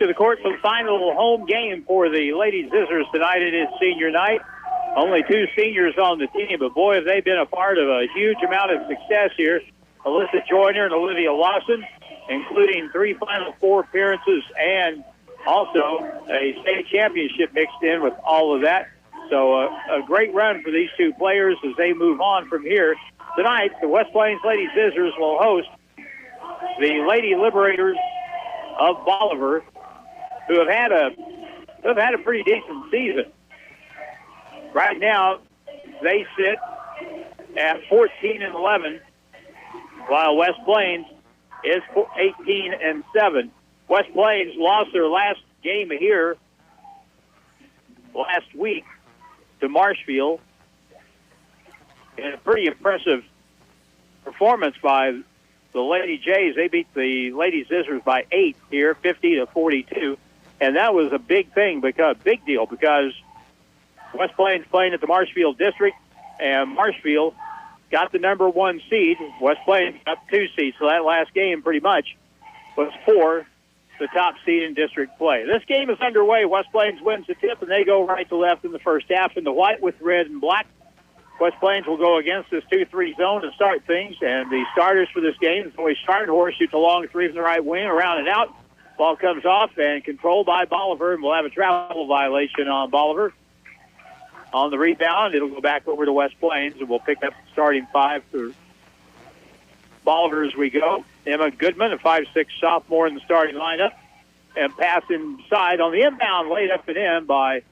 to the court for the final home game for the Lady Zizzers tonight. It is senior night. Only two seniors on the team, but boy, have they been a part of a huge amount of success here. Alyssa Joyner and Olivia Lawson, including 3 Final Four appearances and also a state championship mixed in with all of that. So a great run for these two players as they move on from here. Tonight, the West Plains Lady Zizzers will host the Lady Liberators of Bolivar, who have had a pretty decent season. Right now, they sit at 14-11, while West Plains is 18-7. West Plains lost their last game here last week to Marshfield in a pretty impressive performance by the Lady Jays. They beat the Lady Zizzers by 8 here, 50-42, and that was a big deal because West Plains playing at the Marshfield District, and Marshfield got the number 1 seed. West Plains got 2 seeds, so that last game pretty much was for the top seed in district play. This game is underway. West Plains wins the tip, and they go right to left in the first half in the white with red and black. West Plains will go against this 2-3 zone to start things, and the starters for this game is Zoe Scharnhorst, shoots a long 3 from the right wing, around and out. Ball comes off and controlled by Bolivar, and we'll have a travel violation on Bolivar. On the rebound, it'll go back over to West Plains, and we'll pick up starting 5 for Bolivar as we go. Emma Goodman, a 5'6" sophomore in the starting lineup, and pass inside on the inbound, laid up and in by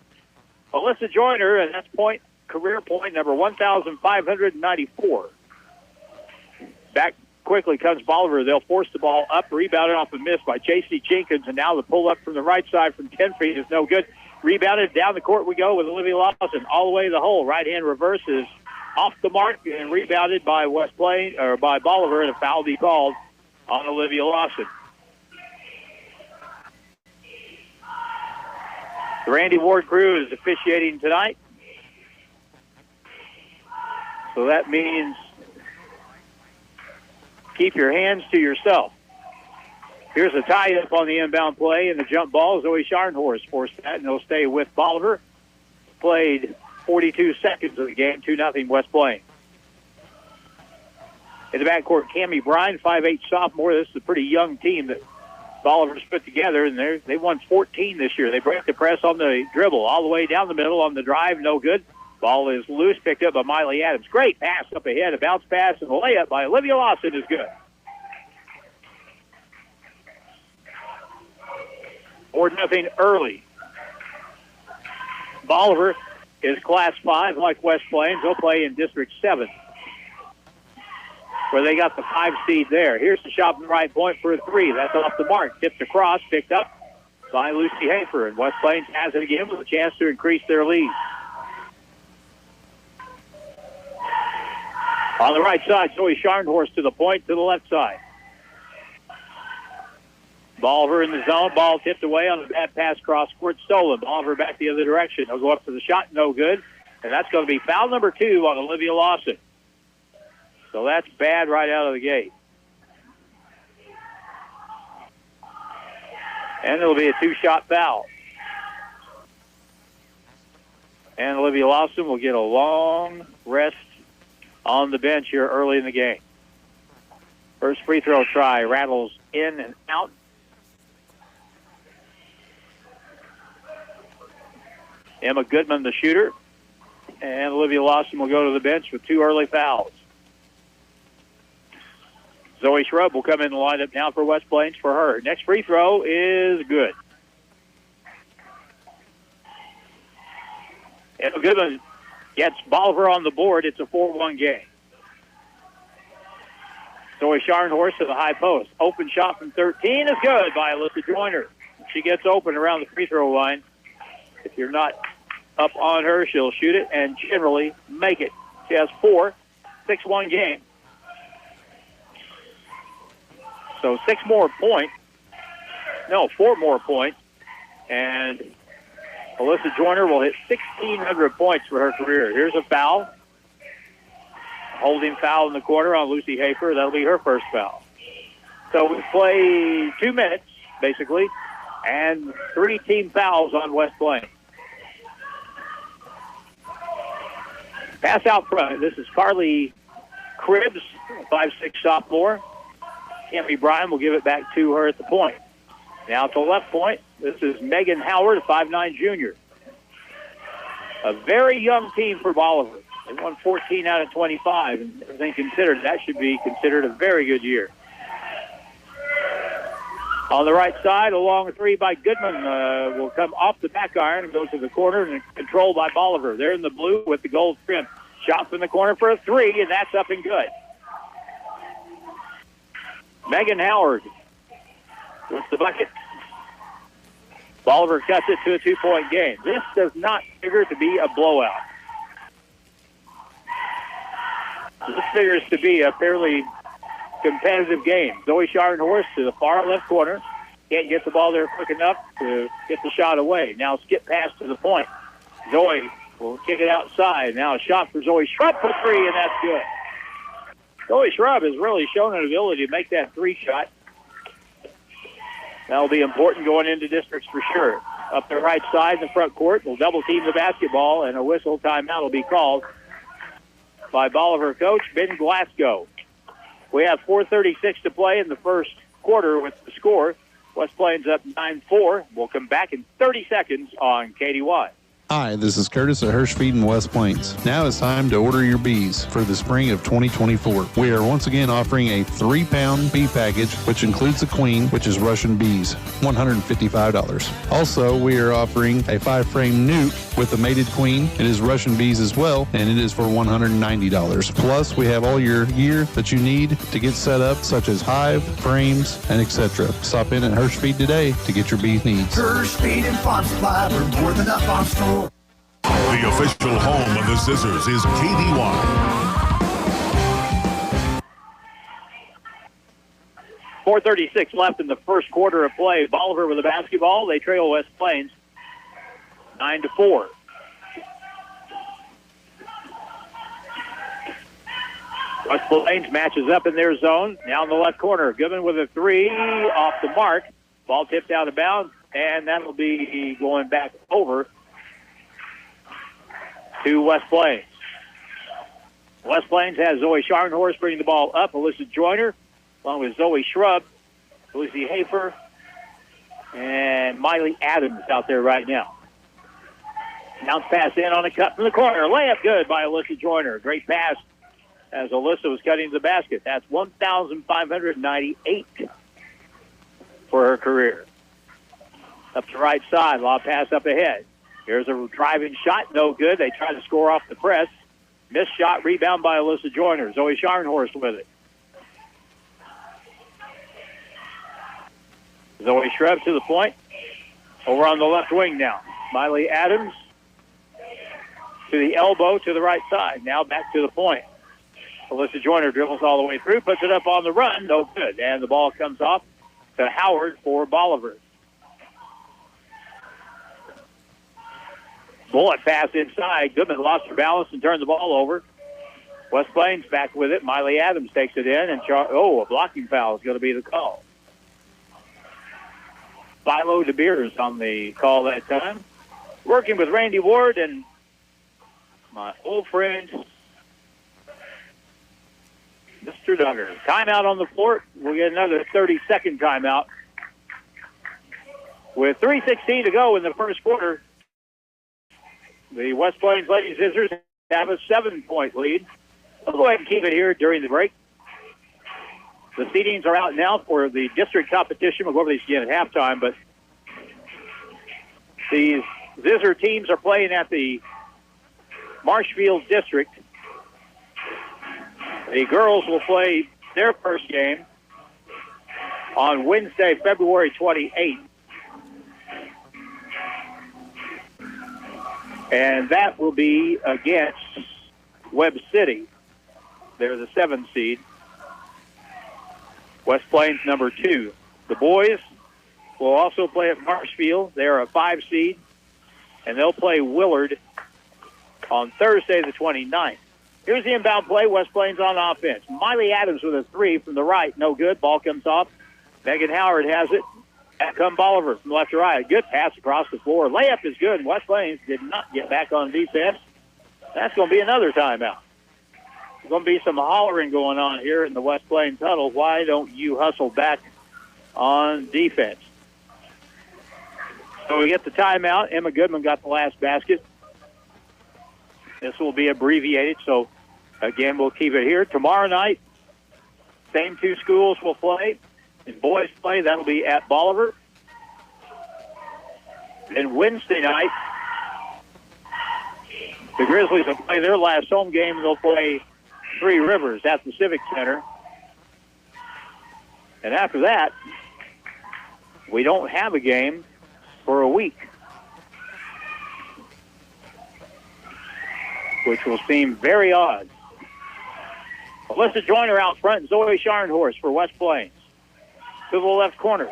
Alyssa Joyner, and that's career point number 1,594. Back quickly comes Bolivar. They'll force the ball up, rebounded off a miss by J.C. Jenkins, and now the pull up from the right side from 10 feet is no good. Rebounded down the court we go with Olivia Lawson all the way to the hole. Right hand reverse is off the mark and rebounded by West Plains or by Bolivar, and a foul be called on Olivia Lawson. The Randy Ward crew is officiating tonight, so that means keep your hands to yourself. Here's a tie-up on the inbound play, and the jump ball. Zoe Scharnhorst forced that, and they'll stay with Bolivar. Played 42 seconds of the game, 2-0 West Plains. In the backcourt, Cammie Bryan, 5'8" sophomore. This is a pretty young team that Bolivar's put together, and they won 14 this year. They break the press on the dribble, all the way down the middle on the drive, no good. Ball is loose, picked up by Miley Adams. Great pass up ahead, a bounce pass, and a layup by Olivia Lawson is good. 4-0 early. Bolivar is Class 5 like West Plains. They'll play in District 7, where they got the 5 seed there. Here's the shot from the right point for a 3. That's off the mark. Tipped across, picked up by Lucy Hafer. And West Plains has it again with a chance to increase their lead. On the right side, Zoe Scharnhorst to the point, to the left side. Bolivar in the zone. Ball tipped away on a bad pass cross court, stolen. Bolivar back the other direction. He'll go up to the shot, no good. And that's going to be foul number 2 on Olivia Lawson. So that's bad right out of the gate. And it'll be a 2-shot foul. And Olivia Lawson will get a long rest on the bench here early in the game. First free throw try rattles in and out. Emma Goodman, the shooter, and Olivia Lawson will go to the bench with 2 early fouls. Zoe Shrub will come in the lineup now for West Plains for her. Next free throw is good. Emma Goodman gets Bolivar on the board. It's a 4-1 game. Zoe Scharnhorst to the high post. Open shot from 13 is good by Alyssa Joyner. She gets open around the free throw line. If you're not up on her, she'll shoot it and generally make it. She has 4, 6-1 game. So 4 more points. And Alyssa Joyner will hit 1,600 points for her career. Here's a foul. Holding foul in the corner on Lucy Hafer. That'll be her first foul. So we play 2 minutes, basically. And 3 team fouls on West Plains. Pass out front. This is Carly Cribbs, 5'6" sophomore. Cammie Bryan will give it back to her at the point. Now to left point, this is Megan Howard, a 5'9" junior. A very young team for Bolivar. They won 14 out of 25, and everything considered, that should be considered a very good year. On the right side, a long 3 by Goodman will come off the back iron and go to the corner, and controlled by Bolivar. They're in the blue with the gold trim. Shot from the corner for a 3, and that's up and good. Megan Howard with the bucket. Bolivar cuts it to a 2-point game. This does not figure to be a blowout. This figures to be a fairly competitive game. Zoe Scharnhorst to the far left corner. Can't get the ball there quick enough to get the shot away. Now skip pass to the point. Zoe will kick it outside. Now a shot for Zoe Shrub for 3, and that's good. Zoe Shrub has really shown an ability to make that 3 shot. That'll be important going into districts for sure. Up the right side in the front court, we'll double team the basketball, and a whistle timeout will be called by Bolivar coach Ben Glasgow. We have 4:36 to play in the first quarter with the score. West Plains up 9-4. We'll come back in 30 seconds on KDY. Hi, this is Curtis at Hirsch Feed in West Plains. Now it's time to order your bees for the spring of 2024. We are once again offering a 3-pound bee package, which includes the queen, which is Russian bees, $155. Also, we are offering a 5-frame nuke with the mated queen. It is Russian bees as well, and it is for $190. Plus, we have all your gear that you need to get set up, such as hive, frames, and etc. Stop in at Hirsch Feed today to get your bees needs. Hirsch Feed and Farm Supply are more than a farm store. The official home of the Zizzers is KDY. .436 left in the first quarter of play. Bolivar with the basketball. They trail West Plains 9-4. West Plains matches up in their zone. Now in the left corner. Goodman with a 3 off the mark. Ball tipped out of bounds, and that'll be going back over to West Plains. West Plains has Zoe Scharnhorst bringing the ball up. Alyssa Joyner, along with Zoe Shrub, Lucy Hafer, and Miley Adams out there right now. Bounce pass in on a cut from the corner. Layup good by Alyssa Joyner. Great pass as Alyssa was cutting to the basket. That's 1,598 for her career. Up the right side, lob pass up ahead. Here's a driving shot, no good. They try to score off the press. Missed shot, rebound by Alyssa Joyner. Zoe Scharnhorst with it. Zoe Shrub to the point. Over on the left wing now. Miley Adams to the elbow to the right side. Now back to the point. Alyssa Joyner dribbles all the way through, puts it up on the run, no good. And the ball comes off to Howard for Bolivar. Bullet pass inside. Goodman lost her balance and turned the ball over. West Plains back with it. Miley Adams takes it in, and a blocking foul is going to be the call. Philo DeBeers on the call that time. Working with Randy Ward and my old friend, Mr. Duggar. Timeout on the floor. We'll get another 30-second timeout. With 3:16 to go in the first quarter, the West Plains Lady Zizzers have a 7-point lead. We'll go ahead and keep it here during the break. The seedings are out now for the district competition. We'll go over these again at halftime, but these Zizzer teams are playing at the Marshfield District. The girls will play their first game on Wednesday, February 28th. And that will be against Webb City. They're the 7th seed. West Plains number 2. The boys will also play at Marshfield. They are a 5 seed. And they'll play Willard on Thursday the 29th. Here's the inbound play. West Plains on offense. Miley Adams with a 3 from the right. No good. Ball comes off. Megan Howard has it. Back come Bolivar from left to right. Good pass across the floor. Layup is good. West Plains did not get back on defense. That's going to be another timeout. There's going to be some hollering going on here in the West Plains huddle. Why don't you hustle back on defense? So we get the timeout. Emma Goodman got the last basket. This will be abbreviated, so again, we'll keep it here. Tomorrow night, same two schools will play. In boys play, that'll be at Bolivar. Then Wednesday night, the Grizzlies will play their last home game, and they'll play Three Rivers at the Civic Center. And after that, we don't have a game for a week, which will seem very odd. Alyssa Joyner out front, Zoe Scharnhorst for West Plains. To the left corner.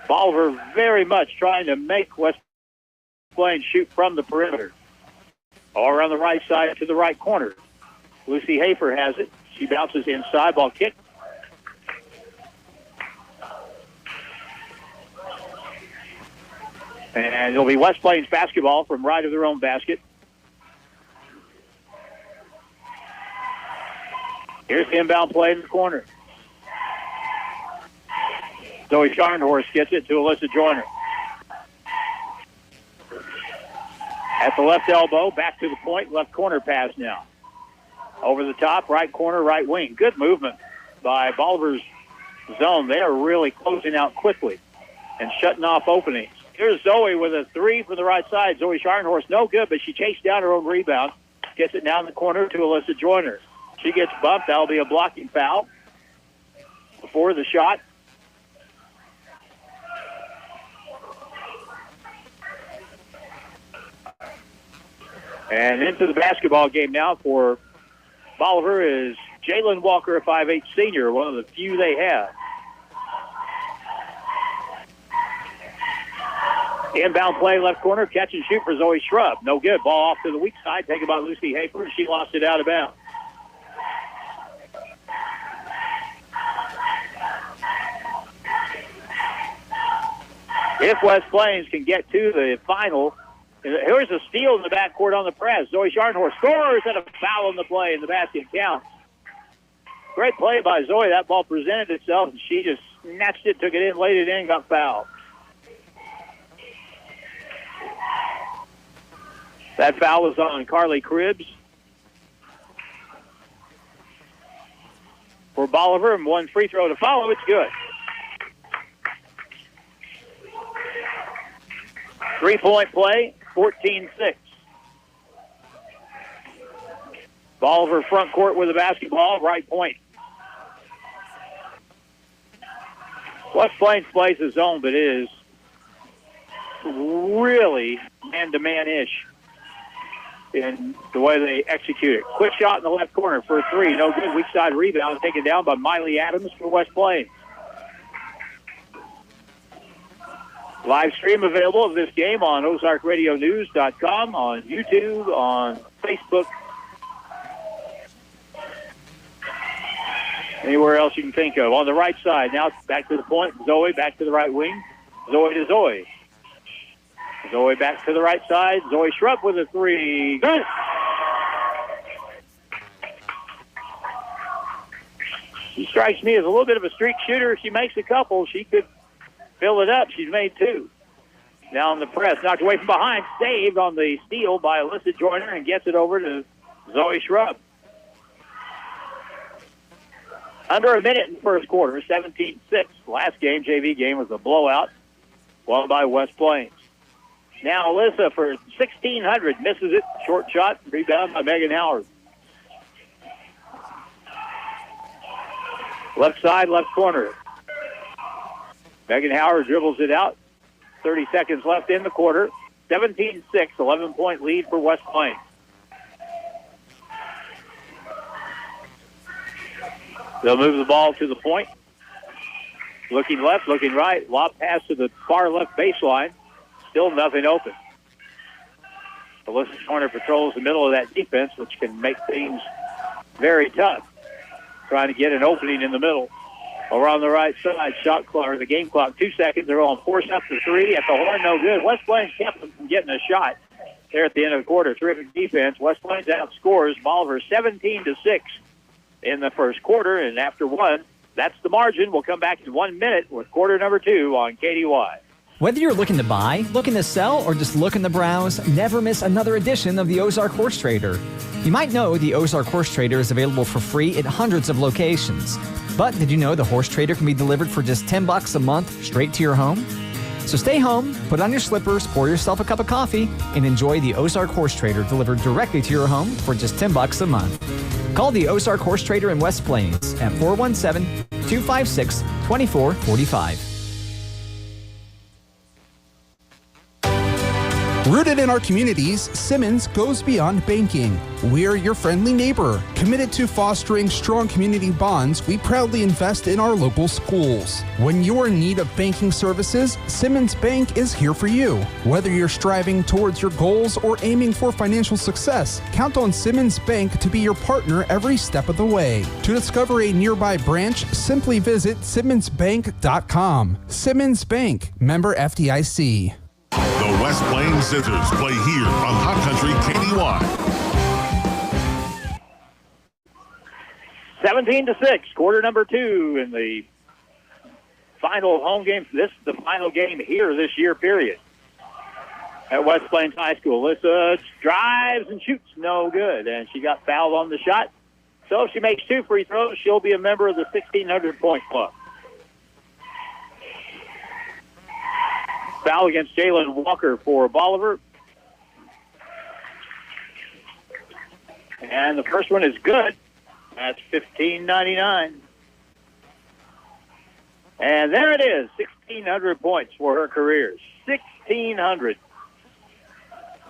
Bolivar very much trying to make West Plains shoot from the perimeter. All around the right side to the right corner. Lucy Hafer has it. She bounces inside, ball kick. And it'll be West Plains basketball from right of their own basket. Here's the inbound play in the corner. Zoe Scharnhorst gets it to Alyssa Joyner. At the left elbow, back to the point, left corner pass now. Over the top, right corner, right wing. Good movement by Bolivar's zone. They are really closing out quickly and shutting off openings. Here's Zoe with a three from the right side. Zoe Scharnhorst, no good, but she chased down her own rebound. Gets it down the corner to Alyssa Joyner. She gets bumped. That'll be a blocking foul before the shot. And into the basketball game now for Bolivar is Jalen Walker, a 5'8" senior, one of the few they have. Inbound play, left corner, catch and shoot for Zoe Shrub. No good. Ball off to the weak side, taken by Lucy Hafer, and she lost it out of bounds. If West Plains can get to the final, here's a steal in the backcourt on the press. Zoe Scharnhorst scores and a foul in the play, and the basket counts. Great play by Zoe. That ball presented itself, and she just snatched it, took it in, laid it in, got fouled. That foul was on Carly Cribbs for Bolivar, and one free throw to follow. It's good. 3-point play, 14-6. Bolivar front court with the basketball, right point. West Plains plays the zone, but it is really man-to-man-ish in the way they execute it. Quick shot in the left corner for a three. No good. Weak side rebound taken down by Miley Adams for West Plains. Live stream available of this game on OzarkRadioNews.com, on YouTube, on Facebook, anywhere else you can think of. On the right side, now back to the point. Zoe back to the right wing. Zoe to Zoe. Zoe back to the right side. Zoe Shrub with a three. Good. She strikes me as a little bit of a streak shooter. If she makes a couple, she could fill it up. She's made two. Now on the press, knocked away from behind, saved on the steal by Alyssa Joyner, and gets it over to Zoe Shrub. Under a minute in the first quarter, 17-6. Last game, JV game, was a blowout, won by West Plains. Now Alyssa for 1,600 misses it. Short shot, rebound by Megan Howard. Left side, left corner. Megan Howard dribbles it out. 30 seconds left in the quarter. 17-6, 11-point lead for West Plains. They'll move the ball to the point. Looking left, looking right. Lob pass to the far left baseline. Still nothing open. Alyssa Joyner patrols the middle of that defense, which can make things very tough. Trying to get an opening in the middle. Over on the right side, shot clock, or the game clock, 2 seconds. They're on force up to 3 at the horn, no good. West Plains kept them from getting a shot there at the end of the quarter. Terrific defense. West Plains outscores Bolivar 17-6 in the first quarter, and after one, that's the margin. We'll come back in 1 minute with quarter number 2 on KDY. Whether you're looking to buy, looking to sell, or just looking to browse, never miss another edition of the Ozark Horse Trader. You might know the Ozark Horse Trader is available for free at hundreds of locations. But did you know the Horse Trader can be delivered for just $10 a month straight to your home? So stay home, put on your slippers, pour yourself a cup of coffee, and enjoy the Ozark Horse Trader delivered directly to your home for just $10 a month. Call the Ozark Horse Trader in West Plains at 417-256-2445. Rooted in our communities, Simmons goes beyond banking. We're your friendly neighbor. Committed to fostering strong community bonds, we proudly invest in our local schools. When you're in need of banking services, Simmons Bank is here for you. Whether you're striving towards your goals or aiming for financial success, count on Simmons Bank to be your partner every step of the way. To discover a nearby branch, simply visit simmonsbank.com. Simmons Bank, member FDIC. The West Plains Zizzers play here on Hot Country KDY. 17-6, quarter number 2 in the final home game. This is the final game here this year, period, at West Plains High School. Alyssa drives and shoots, no good, and she got fouled on the shot. So if she makes 2 free throws, she'll be a member of the 1,600-point club. Foul against Jalen Walker for Bolivar. And the first one is good. That's 15.99. And there it is, 1,600 points for her career. 1,600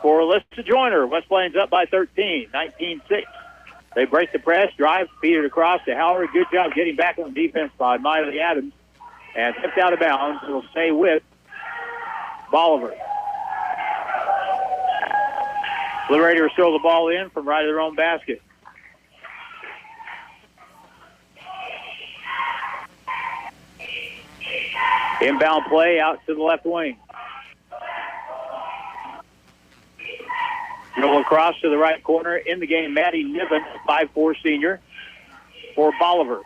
for Alyssa Joyner. West Plains up by 13, 19-6. They break the press, drive, feed it across to Howard. Good job getting back on defense by Miley Adams. And tipped out of bounds. It'll stay with Bolivar. Blue Raiders throw the ball in from right of their own basket. Inbound play out to the left wing. Dribble across to the right corner. In the game, Maddie Niven, 5'4" senior for Bolivar.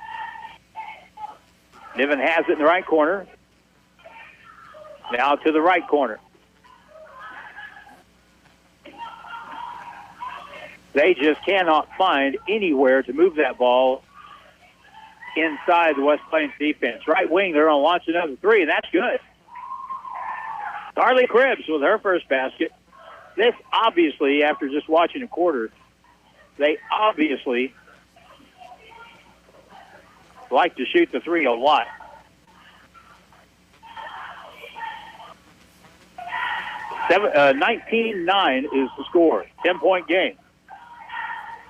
Niven has it in the right corner. Now to the right corner. They just cannot find anywhere to move that ball inside the West Plains defense. Right wing, they're going to launch another 3, and that's good. Carly Cribbs with her first basket. This obviously, after just watching a quarter, they obviously like to shoot the 3 a lot. 19-9 is the score. 10-point game.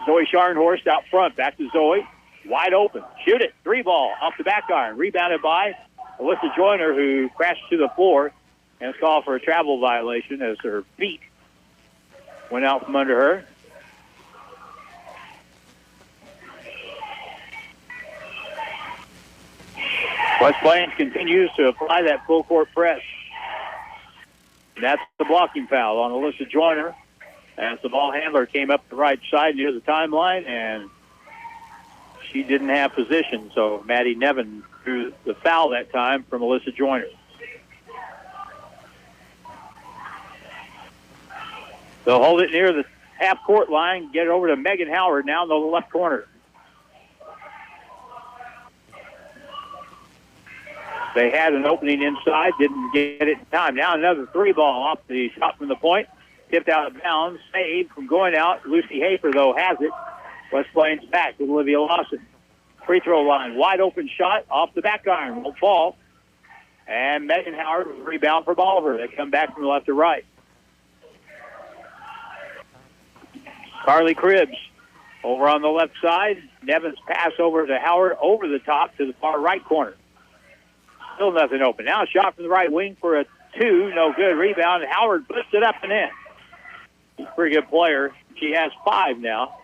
Zoe Scharnhorst out front. Back to Zoe. Wide open. Shoot it. 3 ball off the back iron. Rebounded by Alyssa Joyner, who crashed to the floor and is called for a travel violation as her feet went out from under her. West Plains continues to apply that full court press. And that's the blocking foul on Alyssa Joyner as the ball handler came up the right side near the timeline, and she didn't have position. So Maddie Nevin drew the foul that time from Alyssa Joyner. They'll hold it near the half-court line, get it over to Megan Howard now in the left corner. They had an opening inside, didn't get it in time. Now another 3 ball off the shot from the point. Tipped out of bounds. Saved from going out. Lucy Hafer, though, has it. West Plains back with Olivia Lawson. Free throw line. Wide open shot off the back iron. Won't fall. And Megan Howard with a rebound for Bolivar. They come back from left to right. Carly Cribbs over on the left side. Nevin's pass over to Howard over the top to the far right corner. Still nothing open. Now a shot from the right wing for a 2. No good. Rebound. Howard puts it up and in. She's a pretty good player. She has 5 now.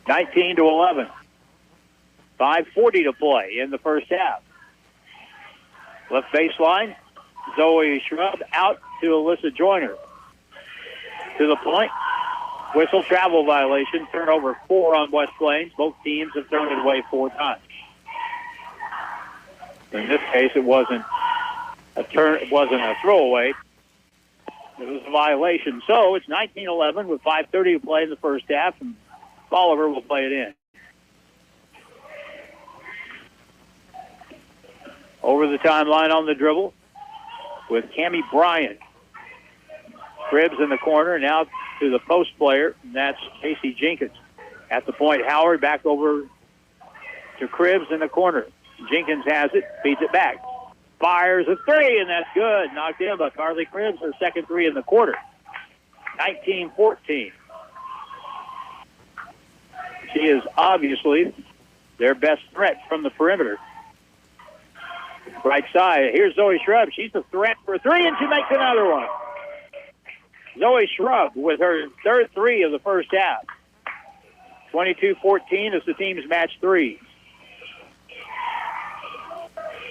19-11. 5:40 to play in the first half. Left baseline, Zoe Shrub out to Alyssa Joyner. To the point. Whistle, travel violation. Turnover 4 on West Plains. Both teams have thrown it away 4 times. In this case, it wasn't a throwaway. It was a violation. So it's 19-11 with 5:30 to play in the first half, and Bolivar will play it in. Over the timeline on the dribble with Cammie Bryant. Cribbs in the corner, now to the post player, and that's Casey Jenkins. At the point, Howard back over to Cribbs in the corner. Jenkins has it, feeds it back. Fires a 3, and that's good. Knocked in by Carly Cribbs, her second 3 in the quarter. 19-14. She is obviously their best threat from the perimeter. Right side, here's Zoe Shrub. She's a threat for 3, and she makes another one. Zoe Shrub with her third 3 of the first half. 22-14 as the teams match 3.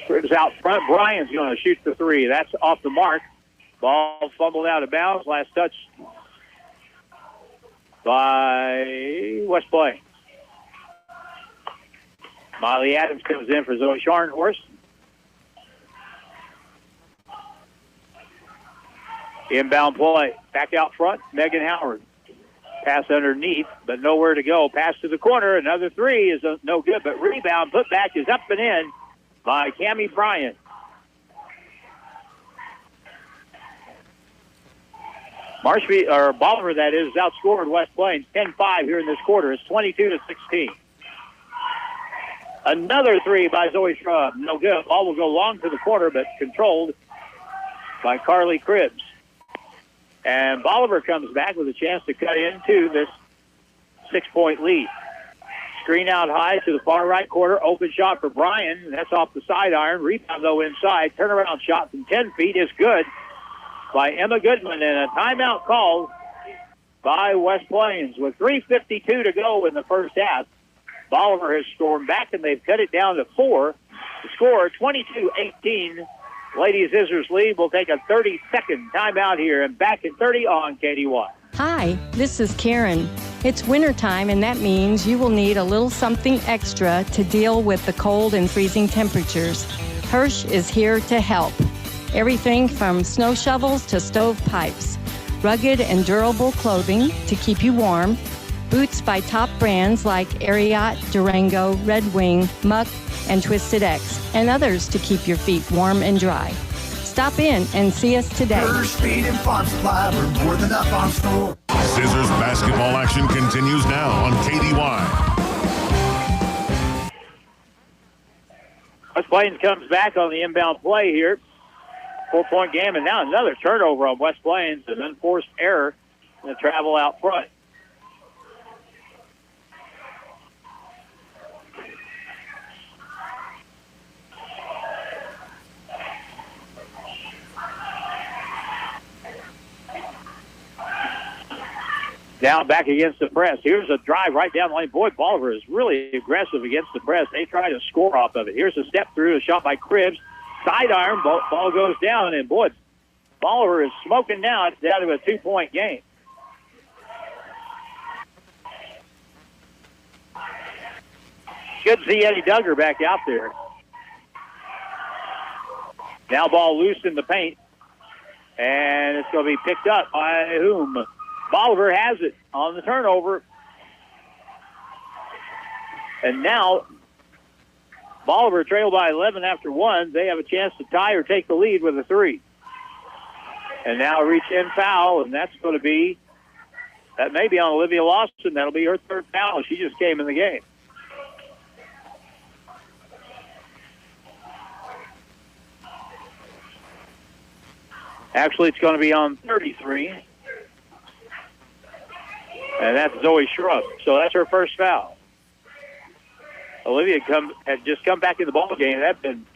Cribbs out front. Bryan's going to shoot the 3. That's off the mark. Ball fumbled out of bounds. Last touch by West Plains. Miley Adams comes in for Zoe Scharnhorst. Inbound play. Back out front. Megan Howard. Pass underneath, but nowhere to go. Pass to the corner. Another 3 is no good, but rebound. Put back is up and in by Cammie Bryant. Bolivar, that is, outscored West Plains 10-5 here in this quarter. It's 22-16. Another 3 by Zoe Shrub. No good. Ball will go long to the corner, but controlled by Carly Cribbs. And Bolivar comes back with a chance to cut into this 6-point lead. Screen out high to the far right corner. Open shot for Bryan. That's off the side iron. Rebound, though, inside. Turnaround shot from 10 feet is good by Emma Goodman. And a timeout called by West Plains. With 3:52 to go in the first half, Bolivar has stormed back, and they've cut it down to 4. The score, 22-18. Lady Zizzers lead. We'll take a 30-second timeout here, and back at 30 on KDY. Hi, this is Karen. It's wintertime, and that means you will need a little something extra to deal with the cold and freezing temperatures. Hirsch is here to help. Everything from snow shovels to stove pipes. Rugged and durable clothing to keep you warm. Boots by top brands like Ariat, Durango, Red Wing, Muck, and Twisted X, and others to keep your feet warm and dry. Stop in and see us today. First Speed and Fun Supply, we're more than up on store. Zizzers basketball action continues now on KDY. West Plains comes back on the inbound play here. 4-point game, and now another turnover on West Plains, an unforced error in the travel out front. Down back against the press. Here's a drive right down the lane. Boy, Bolivar is really aggressive against the press. They try to score off of it. Here's a step through, a shot by Cribbs. Side iron, ball goes down, and boy, Bolivar is smoking now. It's down to a 2-point game. Good to see Eddie Duggar back out there. Now ball loose in the paint, and it's going to be picked up by whom? Bolivar has it on the turnover. And now Bolivar trailed by 11 after 1. They have a chance to tie or take the lead with a 3. And now a reach-in foul, and that may be on Olivia Lawson. That'll be her third foul. She just came in the game. Actually, it's going to be on 33. And that's Zoe Shrub. So that's her first foul. Olivia had just come back in the ball game. That's been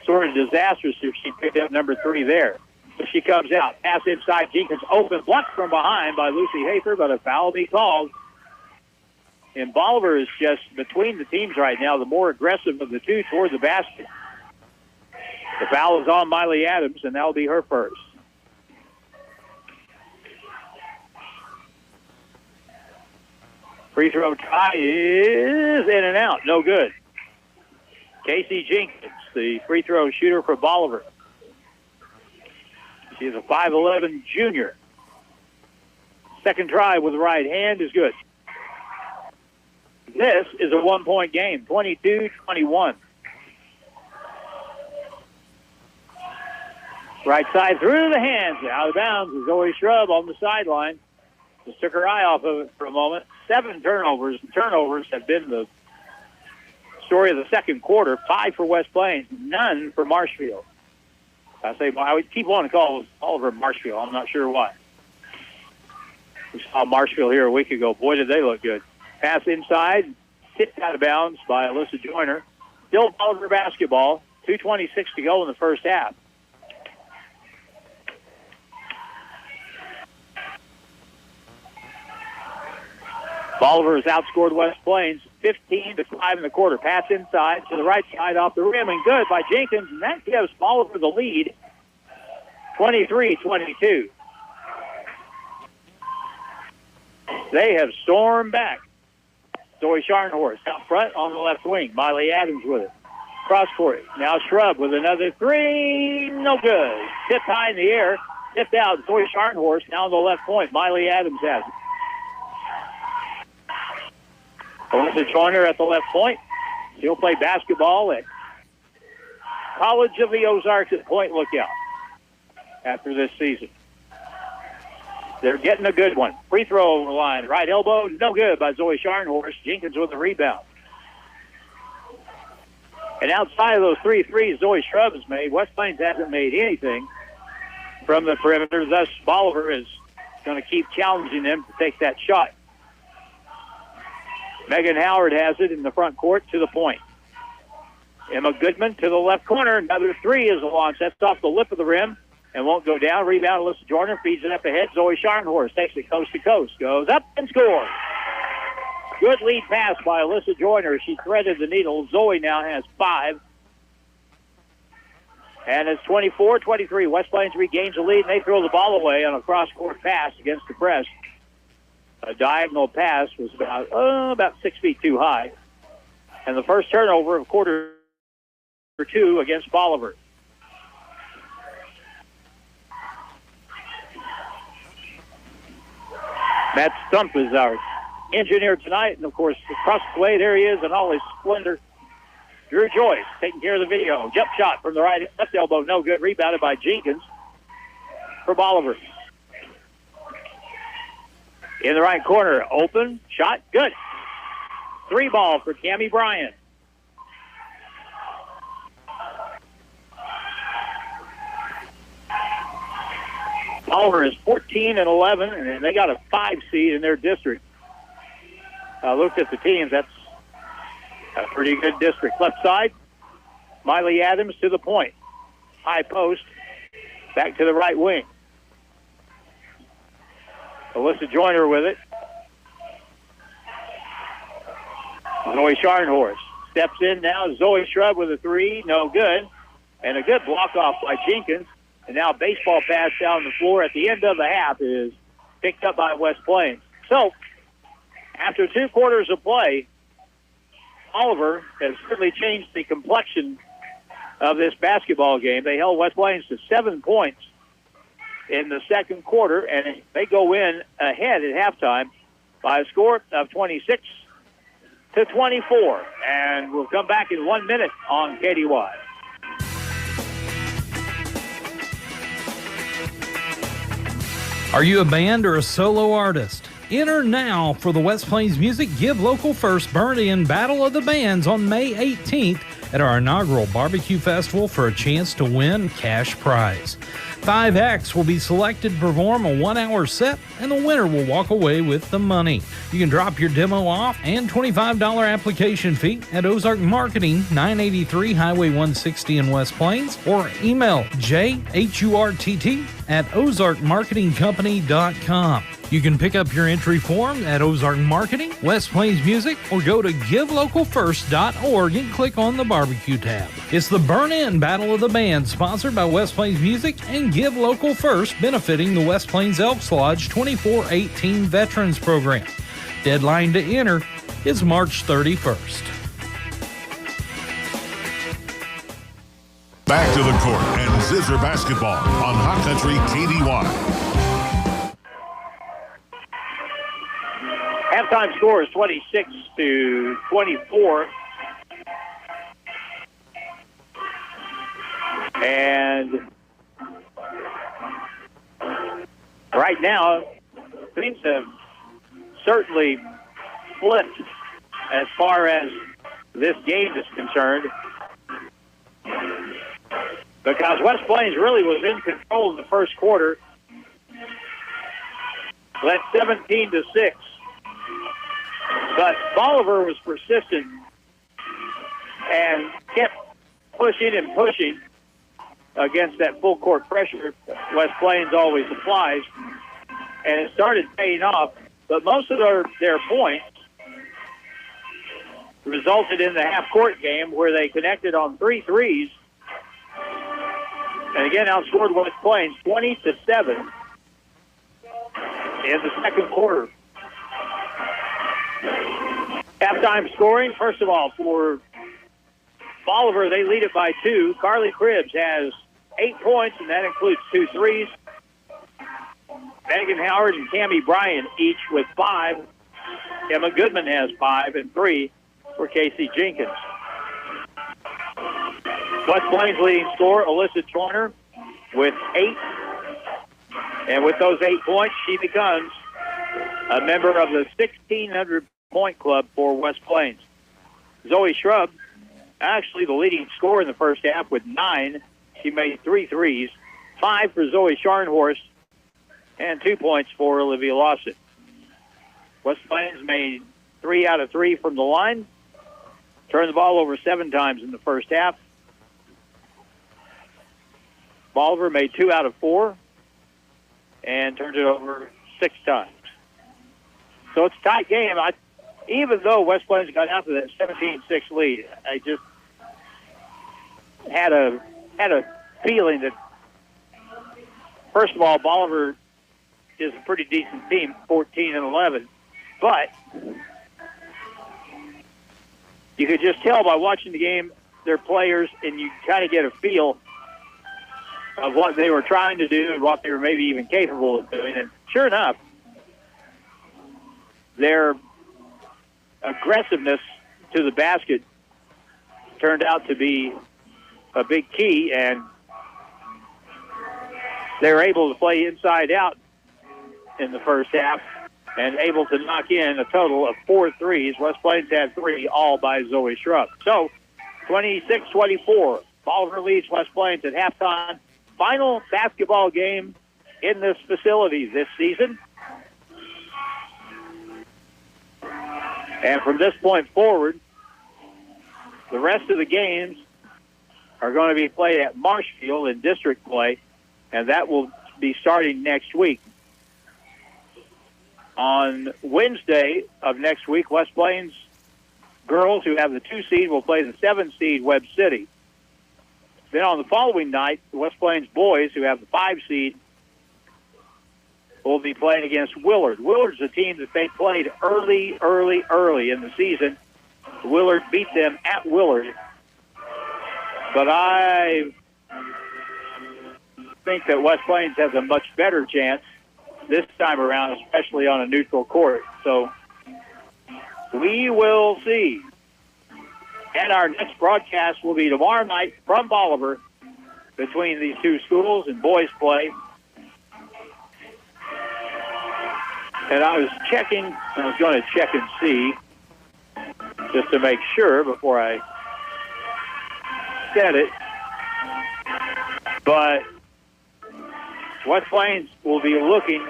sort of disastrous if she picked up number 3 there. But she comes out. Pass inside. Jenkins open. Blocked from behind by Lucy Hafer, but a foul will be called And Bolivar is just between the teams right now, the more aggressive of the two toward the basket. The foul is on Miley Adams, and that'll be her first. Free throw try is in and out. No good. Casey Jenkins, the free throw shooter for Bolivar. She's a 5'11 junior. Second try with the right hand is good. This is a 1-point game, 22-21. Right side through the hands, out of bounds. Zoe Shrub on the sideline. Just took her eye off of it for a moment. 7 turnovers. Turnovers have been the story of the second quarter. 5 for West Plains, none for Marshfield. I would keep wanting to call Oliver Marshfield. I'm not sure why. We saw Marshfield here a week ago. Boy, did they look good. Pass inside, tipped out of bounds by Alyssa Joyner. Still Bolivar basketball. 2:26 to go in the first half. Bolivar has outscored West Plains 15-5 in the quarter. Pass inside to the right side off the rim and good by Jenkins, and that gives Bolivar the lead, 23-22. They have stormed back. Zoe Scharnhorst out front on the left wing. Miley Adams with it. Cross court. Now Shrub with another three. No good. Tipped high in the air. Tipped out. Zoe Scharnhorst now on the left point. Miley Adams has it. Alyssa Joyner at the left point. She'll play basketball at College of the Ozarks at Point Lookout after this season. They're getting a good one. Free throw line. Right elbow, no good by Zoe Scharnhorst. Jenkins with the rebound. And outside of those 3 threes Zoe Shrub has made, West Plains hasn't made anything from the perimeter. Thus, Bolivar is going to keep challenging them to take that shot. Megan Howard has it in the front court to the point. Emma Goodman to the left corner. Another three is a launch. That's off the lip of the rim and won't go down. Rebound, Alyssa Joyner feeds it up ahead. Zoe Scharnhorst takes it coast to coast. Goes up and scores. Good lead pass by Alyssa Joyner. She threaded the needle. Zoe now has 5. And it's 24-23. West Plains regains the lead, and they throw the ball away on a cross-court pass against the press. A diagonal pass was about 6 feet too high. And the first turnover of quarter 2 against Bolivar. Matt Stump is our engineer tonight. And, of course, across the way, there he is in all his splendor. Drew Joyce taking care of the video. Jump shot from the right left elbow. No good. Rebounded by Jenkins for Bolivar. In the right corner, open, shot, good. 3 ball for Cammie Bryant. Bolivar is 14-11, and they got a 5 seed in their district. I looked at the teams. That's a pretty good district. Left side, Miley Adams to the point. High post, back to the right wing. Alyssa Joyner with it. Zoe Scharnhorst steps in now. Zoe Shrub with a 3, no good. And a good block off by Jenkins. And now baseball pass down the floor at the end of the half is picked up by West Plains. So, after 2 quarters of play, Bolivar has certainly changed the complexion of this basketball game. They held West Plains to 7 points in the second quarter, and they go in ahead at halftime by a score of 26-24. And we'll come back in 1 minute on KDY. Are you a band or a solo artist? Enter now for the West Plains Music Give Local First Burn-In Battle of the Bands on May 18th at our inaugural barbecue festival for a chance to win cash prize. 5 acts will be selected to perform a 1-hour set, and the winner will walk away with the money. You can drop your demo off and $25 application fee at Ozark Marketing, 983 Highway 160 in West Plains, or email jhurt@ozarkmarketingcompany.com. You can pick up your entry form at Ozark Marketing, West Plains Music, or go to givelocalfirst.org and click on the barbecue tab. It's the Burn-In Battle of the Bands, sponsored by West Plains Music and Give Local First, benefiting the West Plains Elks Lodge 2418 Veterans Program. Deadline to enter is March 31st. Back to the court and Zizzer basketball on Hot Country KDY. Halftime score is 26-24. And right now, things have certainly flipped as far as this game is concerned, because West Plains really was in control in the first quarter, led 17-6. But Bolivar was persistent and kept pushing and pushing against that full court pressure West Plains always applies, and it started paying off. But most of their points resulted in the half-court game where they connected on 3 threes, and again outscored West Plains 20-7 in the second quarter. Halftime scoring, first of all, for Bolivar, they lead it by 2. Carly Cribbs has 8 points, and that includes 2 threes. Megan Howard and Cammie Bryan each with 5. Emma Goodman has 5, and 3 for Casey Jenkins. West Plains leading scorer, Alyssa Joyner, with 8. And with those 8 points, she becomes a member of the 1,600-point club for West Plains. Zoe Shrub, actually the leading scorer in the first half with 9. She made 3 threes, 5 for Zoe Scharnhorst, and 2 points for Olivia Lawson. West Plains made 3 out of 3 from the line, turned the ball over 7 times in the first half. Bolivar made 2 out of 4 and turned it over 6 times. So it's a tight game. Even though West Plains got out to that 17-6 lead, I just had a feeling that, first of all, Bolivar is a pretty decent team, 14-11, but you could just tell by watching the game, their players, and you kind of get a feel of what they were trying to do and what they were maybe even capable of doing. And sure enough, their aggressiveness to the basket turned out to be a big key, and they were able to play inside out in the first half and able to knock in a total of 4 threes. West Plains had 3, all by Zoe Shrub. So 26-24, Bolivar leads West Plains at halftime. Final basketball game in this facility this season. And from this point forward, the rest of the games are going to be played at Marshfield in district play, and that will be starting next week. On Wednesday of next week, West Plains girls who have the 2 seed will play the 7 seed Webb City. Then on the following night, the West Plains boys who have the 5 seed will be playing against Willard. Willard's a team that they played early in the season. Willard beat them at Willard. But I think that West Plains has a much better chance this time around, especially on a neutral court. So we will see. And our next broadcast will be tomorrow night from Bolivar between these 2 schools in boys play. And I was going to check and see just to make sure before I said it. But West Plains will be looking,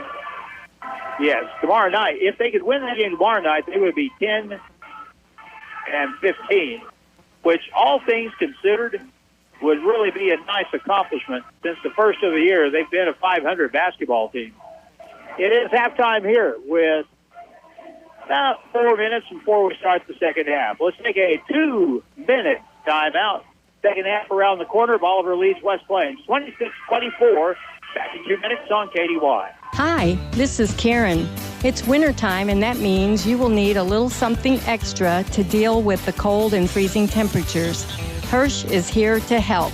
yes, tomorrow night. If they could win that game tomorrow night, they would be 10-15, which all things considered would really be a nice accomplishment since the first of the year they've been a 500 basketball team. It is halftime here with about 4 minutes before we start the second half. Let's take a 2-minute timeout. Second half around the corner. Bolivar leads West Plains 26-24. Back in 2 minutes on KDY. Hi, this is Karen. It's wintertime, and that means you will need a little something extra to deal with the cold and freezing temperatures. Hirsch is here to help.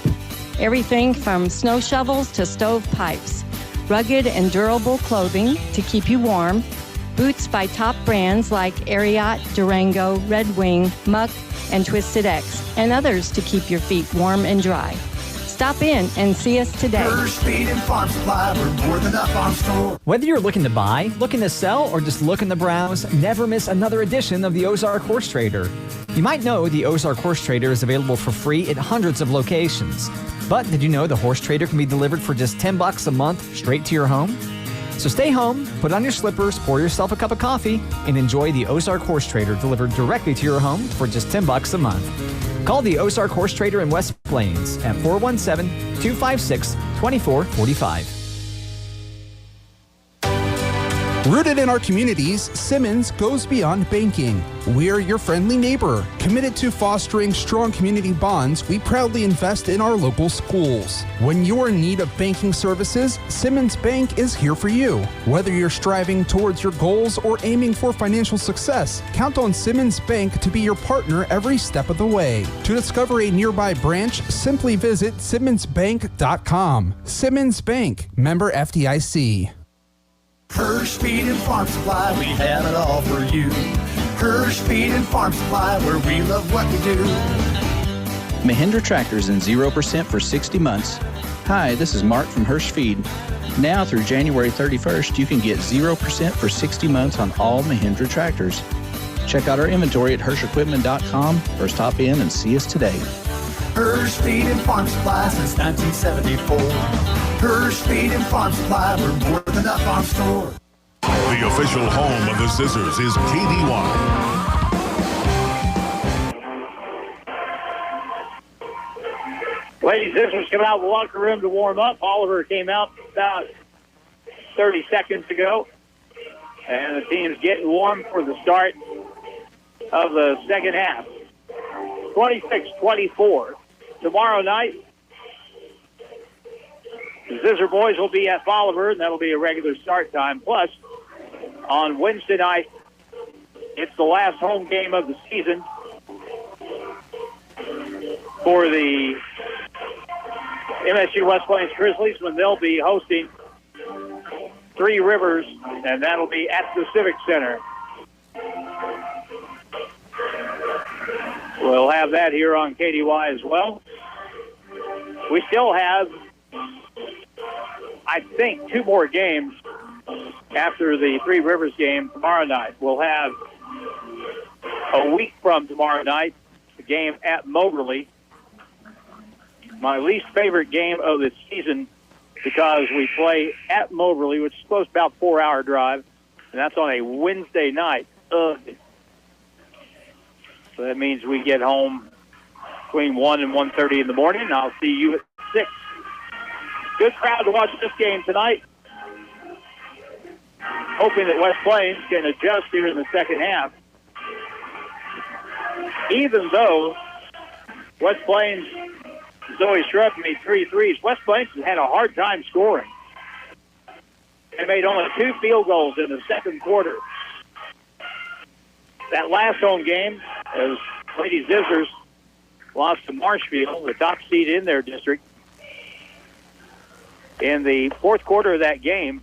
Everything from snow shovels to stove pipes. Rugged and durable clothing to keep you warm. Boots by top brands like Ariat, Durango, Red Wing, Muck, and Twisted X, and others to keep your feet warm and dry. Stop in and see us today. Hirsch Feed and Farm Supply, we're more than up on store. Whether you're looking to buy, looking to sell, or just looking to browse, never miss another edition of the Ozark Horse Trader. You might know the Ozark Horse Trader is available for free at hundreds of locations. But did you know the Horse Trader can be delivered for just $10 a month straight to your home? So stay home, put on your slippers, pour yourself a cup of coffee, and enjoy the Ozark Horse Trader delivered directly to your home for just $10 a month. Call the Ozark Horse Trader in West Plains at 417-256-2445. Rooted in our communities, Simmons goes beyond banking. We're your friendly neighbor. Committed to fostering strong community bonds, we proudly invest in our local schools. When you're in need of banking services, Simmons Bank is here for you. Whether you're striving towards your goals or aiming for financial success, count on Simmons Bank to be your partner every step of the way. To discover a nearby branch, simply visit simmonsbank.com. Simmons Bank, member FDIC. Hirsch Feed and Farm Supply, we have it all for you. Hirsch Feed and Farm Supply, where we love what we do. Mahindra tractors in 0% for 60 months. Hi, this is Mark from Hirsch Feed. Now through January 31st, you can get 0% for 60 months on all Mahindra tractors. Check out our inventory at HirschEquipment.com or stop in and see us today. Hirsch Feed and Farm Supply since 1974. Hirsch Feed and Farm Supply, we're more than up on store. The official home of the Zizzers is KDY. Lady Zizzers come out of the locker room to warm up. Bolivar came out about 30 seconds ago. And the team's getting warm for the start of the second half. 26-24. Tomorrow night, the Zizzer boys will be at Bolivar, and that'll be a regular start time. Plus, on Wednesday night, it's the last home game of the season for the MSU West Plains Grizzlies when they'll be hosting Three Rivers, and that'll be at the Civic Center. We'll have that here on KDY as well. We still have, I think, 2 more games after the Three Rivers game tomorrow night. We'll have a week from tomorrow night, a game at Moberly. My least favorite game of the season because we play at Moberly, which is supposed to be about a 4-hour drive, and that's on a Wednesday night. Ugh. So that means we get home between 1 and 1:30 in the morning, and I'll see you at 6. Good crowd to watch this game tonight. Hoping that West Plains can adjust here in the second half. Even though West Plains, Zoe Shrub made 3 threes, West Plains has had a hard time scoring. They made only 2 field goals in the second quarter. That last home game, as Lady Zizzers lost to Marshfield, the top seed in their district. In the fourth quarter of that game,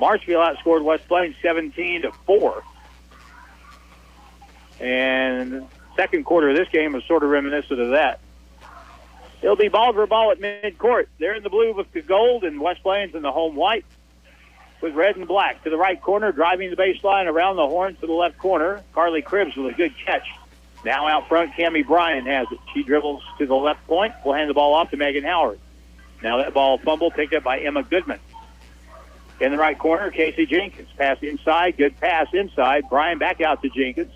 Marshfield outscored West Plains 17-4. And second quarter of this game was sort of reminiscent of that. It'll be Bolivar ball at midcourt. They're in the blue with the gold, and West Plains in the home white with red and black. To the right corner, driving the baseline around the horn to the left corner. Carly Cribbs with a good catch. Now out front, Cammie Bryan has it. She dribbles to the left point. Will hand the ball off to Megan Howard. Now that ball fumble picked up by Emma Goodman. In the right corner, Casey Jenkins. Pass inside. Good pass inside. Bryan back out to Jenkins.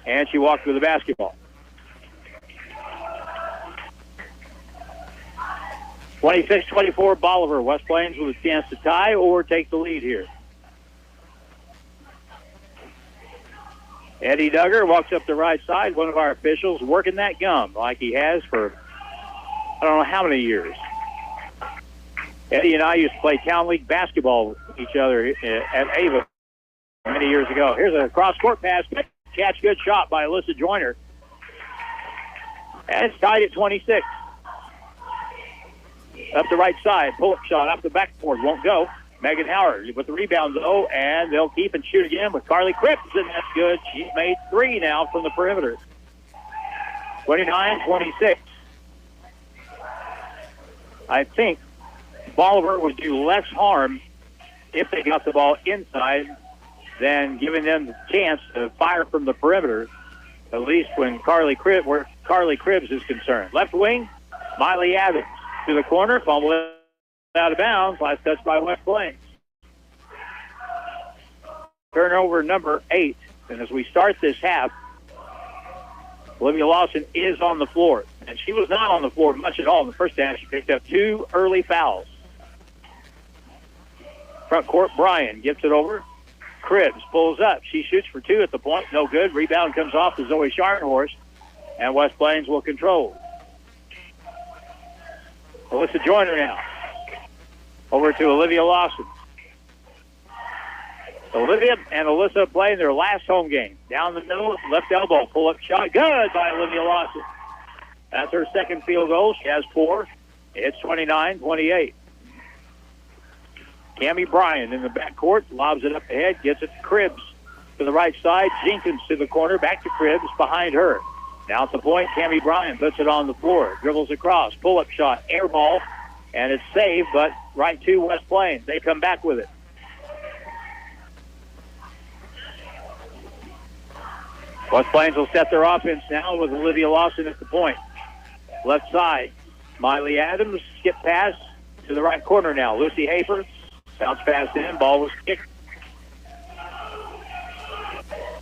And she walked with the basketball. 26-24 Bolivar. West Plains with a chance to tie or take the lead here. Eddie Duggar walks up the right side. One of our officials working that gum like he has for I don't know how many years. Eddie and I used to play town league basketball with each other at Ava many years ago. Here's a cross-court pass. Good catch, good shot by Alyssa Joyner. And it's tied at 26. Up the right side, pull-up shot off the backboard, won't go. Megan Howard with the rebound, though, and they'll keep and shoot again with Carly Cripps, and that's good. She's made 3 now from the perimeter. 29-26. I think Bolivar would do less harm if they got the ball inside than giving them the chance to fire from the perimeter, at least when where Carly Cribbs is concerned. Left wing, Miley Adams to the corner, fumble out of bounds. Last touch by West Plains. Turnover number 8. And as we start this half, Olivia Lawson is on the floor. And she was not on the floor much at all in the first half. She picked up 2 early fouls. Front court, Bryan gets it over. Cribbs pulls up. She shoots for 2 at the point. No good. Rebound comes off to Zoe Scharnhorst. And West Plains will control. Alyssa Joyner now. Over to Olivia Lawson. Olivia and Alyssa playing their last home game. Down the middle, left elbow, pull-up shot. Good by Olivia Lawson. That's her second field goal. She has 4. It's 29-28. Cammie Bryan in the backcourt, lobs it up ahead, gets it to Cribbs to the right side. Jenkins to the corner, back to Cribbs, behind her. Now at the point, Cammie Bryan puts it on the floor, dribbles across, pull-up shot, air ball, and it's saved, but right to West Plains. They come back with it. West Plains will set their offense now with Olivia Lawson at the point. Left side, Miley Adams, skip pass to the right corner now. Lucy Hafer, bounce pass in, ball was kicked.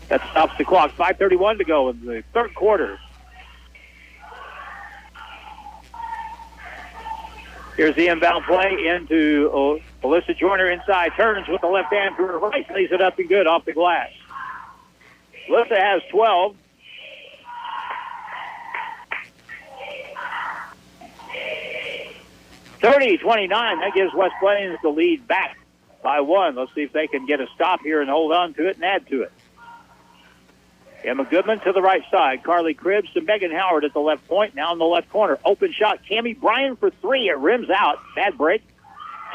That stops the clock. 5:31 to go in the third quarter. Here's the inbound play into Alyssa Joyner inside. Turns with the left hand to her right. Lays it up and good off the glass. Alyssa has 12. (30-29). That gives West Plains the lead back by 1. Let's see if they can get a stop here and hold on to it and add to it. Emma Goodman to the right side. Carly Cribbs to Megan Howard at the left point. Now in the left corner. Open shot. Cammie Bryan for 3. It rims out. Bad break.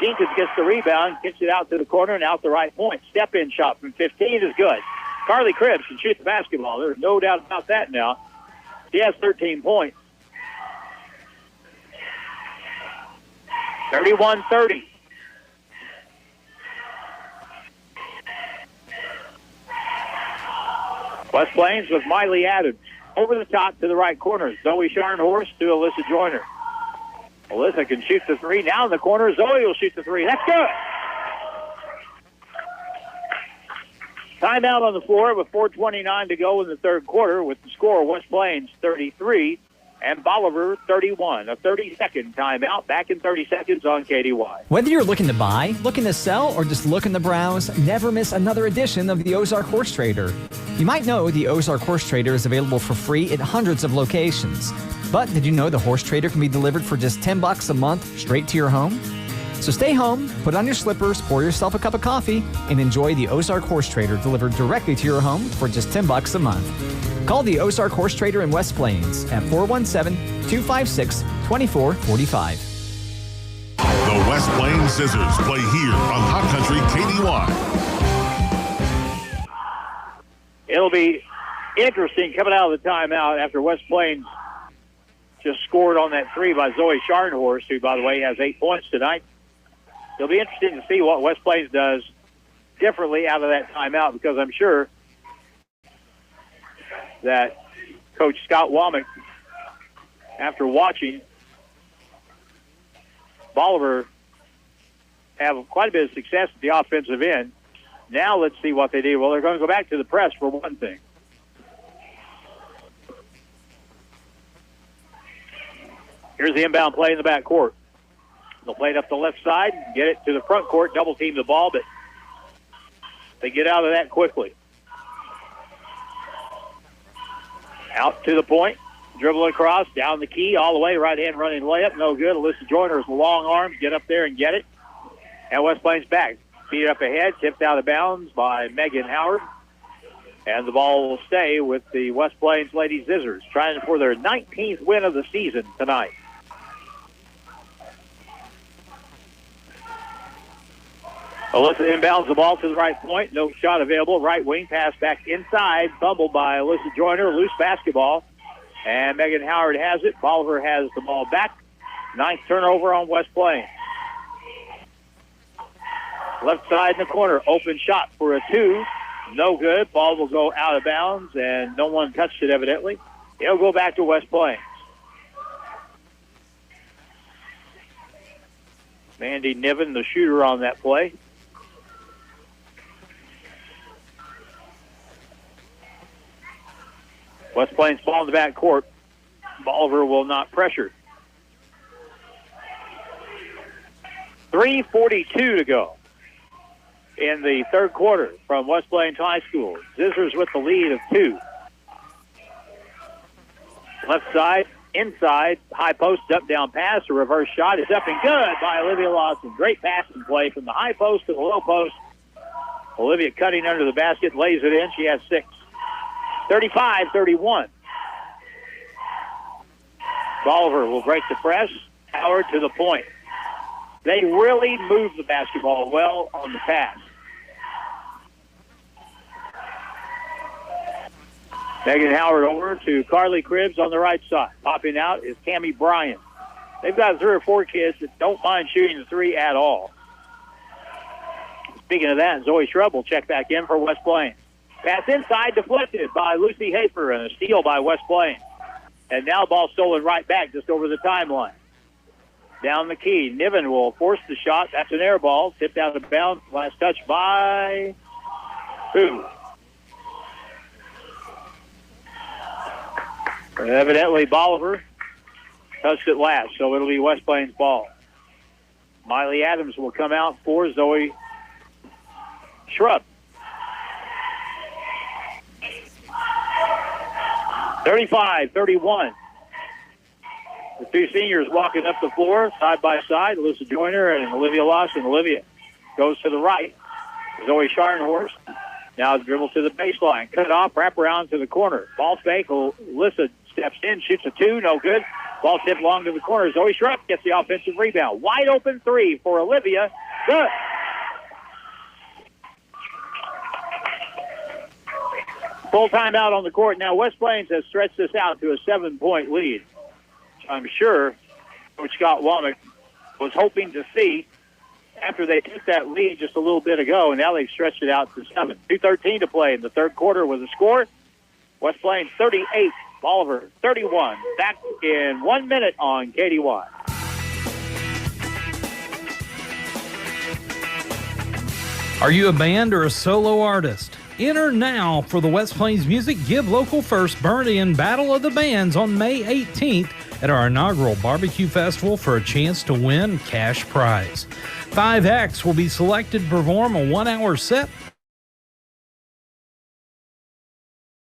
Jenkins gets the rebound. Kicks it out to the corner and out the right point. Step-in shot from 15 is good. Carly Cribbs can shoot the basketball. There's no doubt about that now. She has 13 points. 31-30. West Plains with Miley Adams. Over the top to the right corner. Zoe Scharnhorst to Alyssa Joyner. Alyssa can shoot the 3. Now in the corner, Zoe will shoot the 3. That's good. Timeout on the floor with 4:29 to go in the third quarter with the score West Plains 33 and Bolivar 31. A 30-second timeout. Back in 30 seconds on KDY. Whether you're looking to buy, looking to sell, or just looking to browse, never miss another edition of the Ozark Horse Trader. You might know the Ozark Horse Trader is available for free at hundreds of locations. But did you know the Horse Trader can be delivered for just $10 a month straight to your home? So stay home, put on your slippers, pour yourself a cup of coffee, and enjoy the Ozark Horse Trader delivered directly to your home for just $10 a month. Call the Ozark Horse Trader in West Plains at 417-256-2445. The West Plains Zizzers play here on Hot Country KDY. It'll be interesting coming out of the timeout after West Plains just scored on that 3 by Zoe Scharnhorst, who, by the way, has 8 points tonight. It'll be interesting to see what West Plains does differently out of that timeout, because I'm sure that Coach Scott Womack, after watching Bolivar have quite a bit of success at the offensive end, now let's see what they do. Well, they're going to go back to the press for one thing. Here's the inbound play in the backcourt. They'll play it up the left side, get it to the front court, double team the ball, but they get out of that quickly. Out to the point, dribble across, down the key, all the way, right-hand running layup, no good. Alyssa Joyner's long arms, get up there and get it. And West Plains back. Feet up ahead, tipped out of bounds by Megan Howard. And the ball will stay with the West Plains Lady Zizzers, trying for their 19th win of the season tonight. Alyssa inbounds the ball to the right point. No shot available. Right wing pass back inside. Fumbled by Alyssa Joyner. Loose basketball. And Megan Howard has it. Bolivar has the ball back. 9th turnover on West Plains. Left side in the corner. Open shot for a 2. No good. Ball will go out of bounds, and no one touched it evidently. It'll go back to West Plains. Mandy Niven, the shooter on that play. West Plains ball in the back court. Bolivar will not pressure. 3:42 to go in the third quarter from West Plains High School. Zizzers with the lead of 2. Left side, inside, high post, up, down pass, a reverse shot is up and good by Olivia Lawson. Great passing play from the high post to the low post. Olivia cutting under the basket, lays it in. She has 6. 35-31. Bolivar will break the press. Howard to the point. They really move the basketball well on the pass. Megan Howard over to Carly Cribbs on the right side. Popping out is Tammy Bryan. They've got 3 or 4 kids that don't mind shooting the 3 at all. Speaking of that, Zoe Shrub will check back in for West Plains. Pass inside, deflected by Lucy Hafer, and a steal by West Plains. And now ball stolen right back just over the timeline. Down the key, Niven will force the shot. That's an air ball, tipped out of bounds. Last touch by who? Evidently Bolivar touched it last, so it'll be West Plains ball. Miley Adams will come out for Zoe Shrub. 35-31. The 2 seniors walking up the floor side by side, Alyssa Joyner and Olivia Lawson. Olivia goes to the right. Zoe Scharnhorst now dribble to the baseline. Cut off, wrap around to the corner. Ball fake. Alyssa steps in, shoots a 2, no good. Ball tipped long to the corner. Zoe Shrub gets the offensive rebound. Wide open 3 for Olivia. Good. Full timeout on the court. Now West Plains has stretched this out to a 7-point lead. I'm sure Coach Scott Womack was hoping to see after they took that lead just a little bit ago, and now they've stretched it out to 7. 2:13 to play in the third quarter with a score. West Plains 38, Bolivar 31. Back in 1 minute on KDY. Are you a band or a solo artist? Enter now for the West Plains Music Give Local First Burn-In Battle of the Bands on May 18th at our inaugural barbecue festival for a chance to win cash prize. 5 acts will be selected to perform a 1-hour set,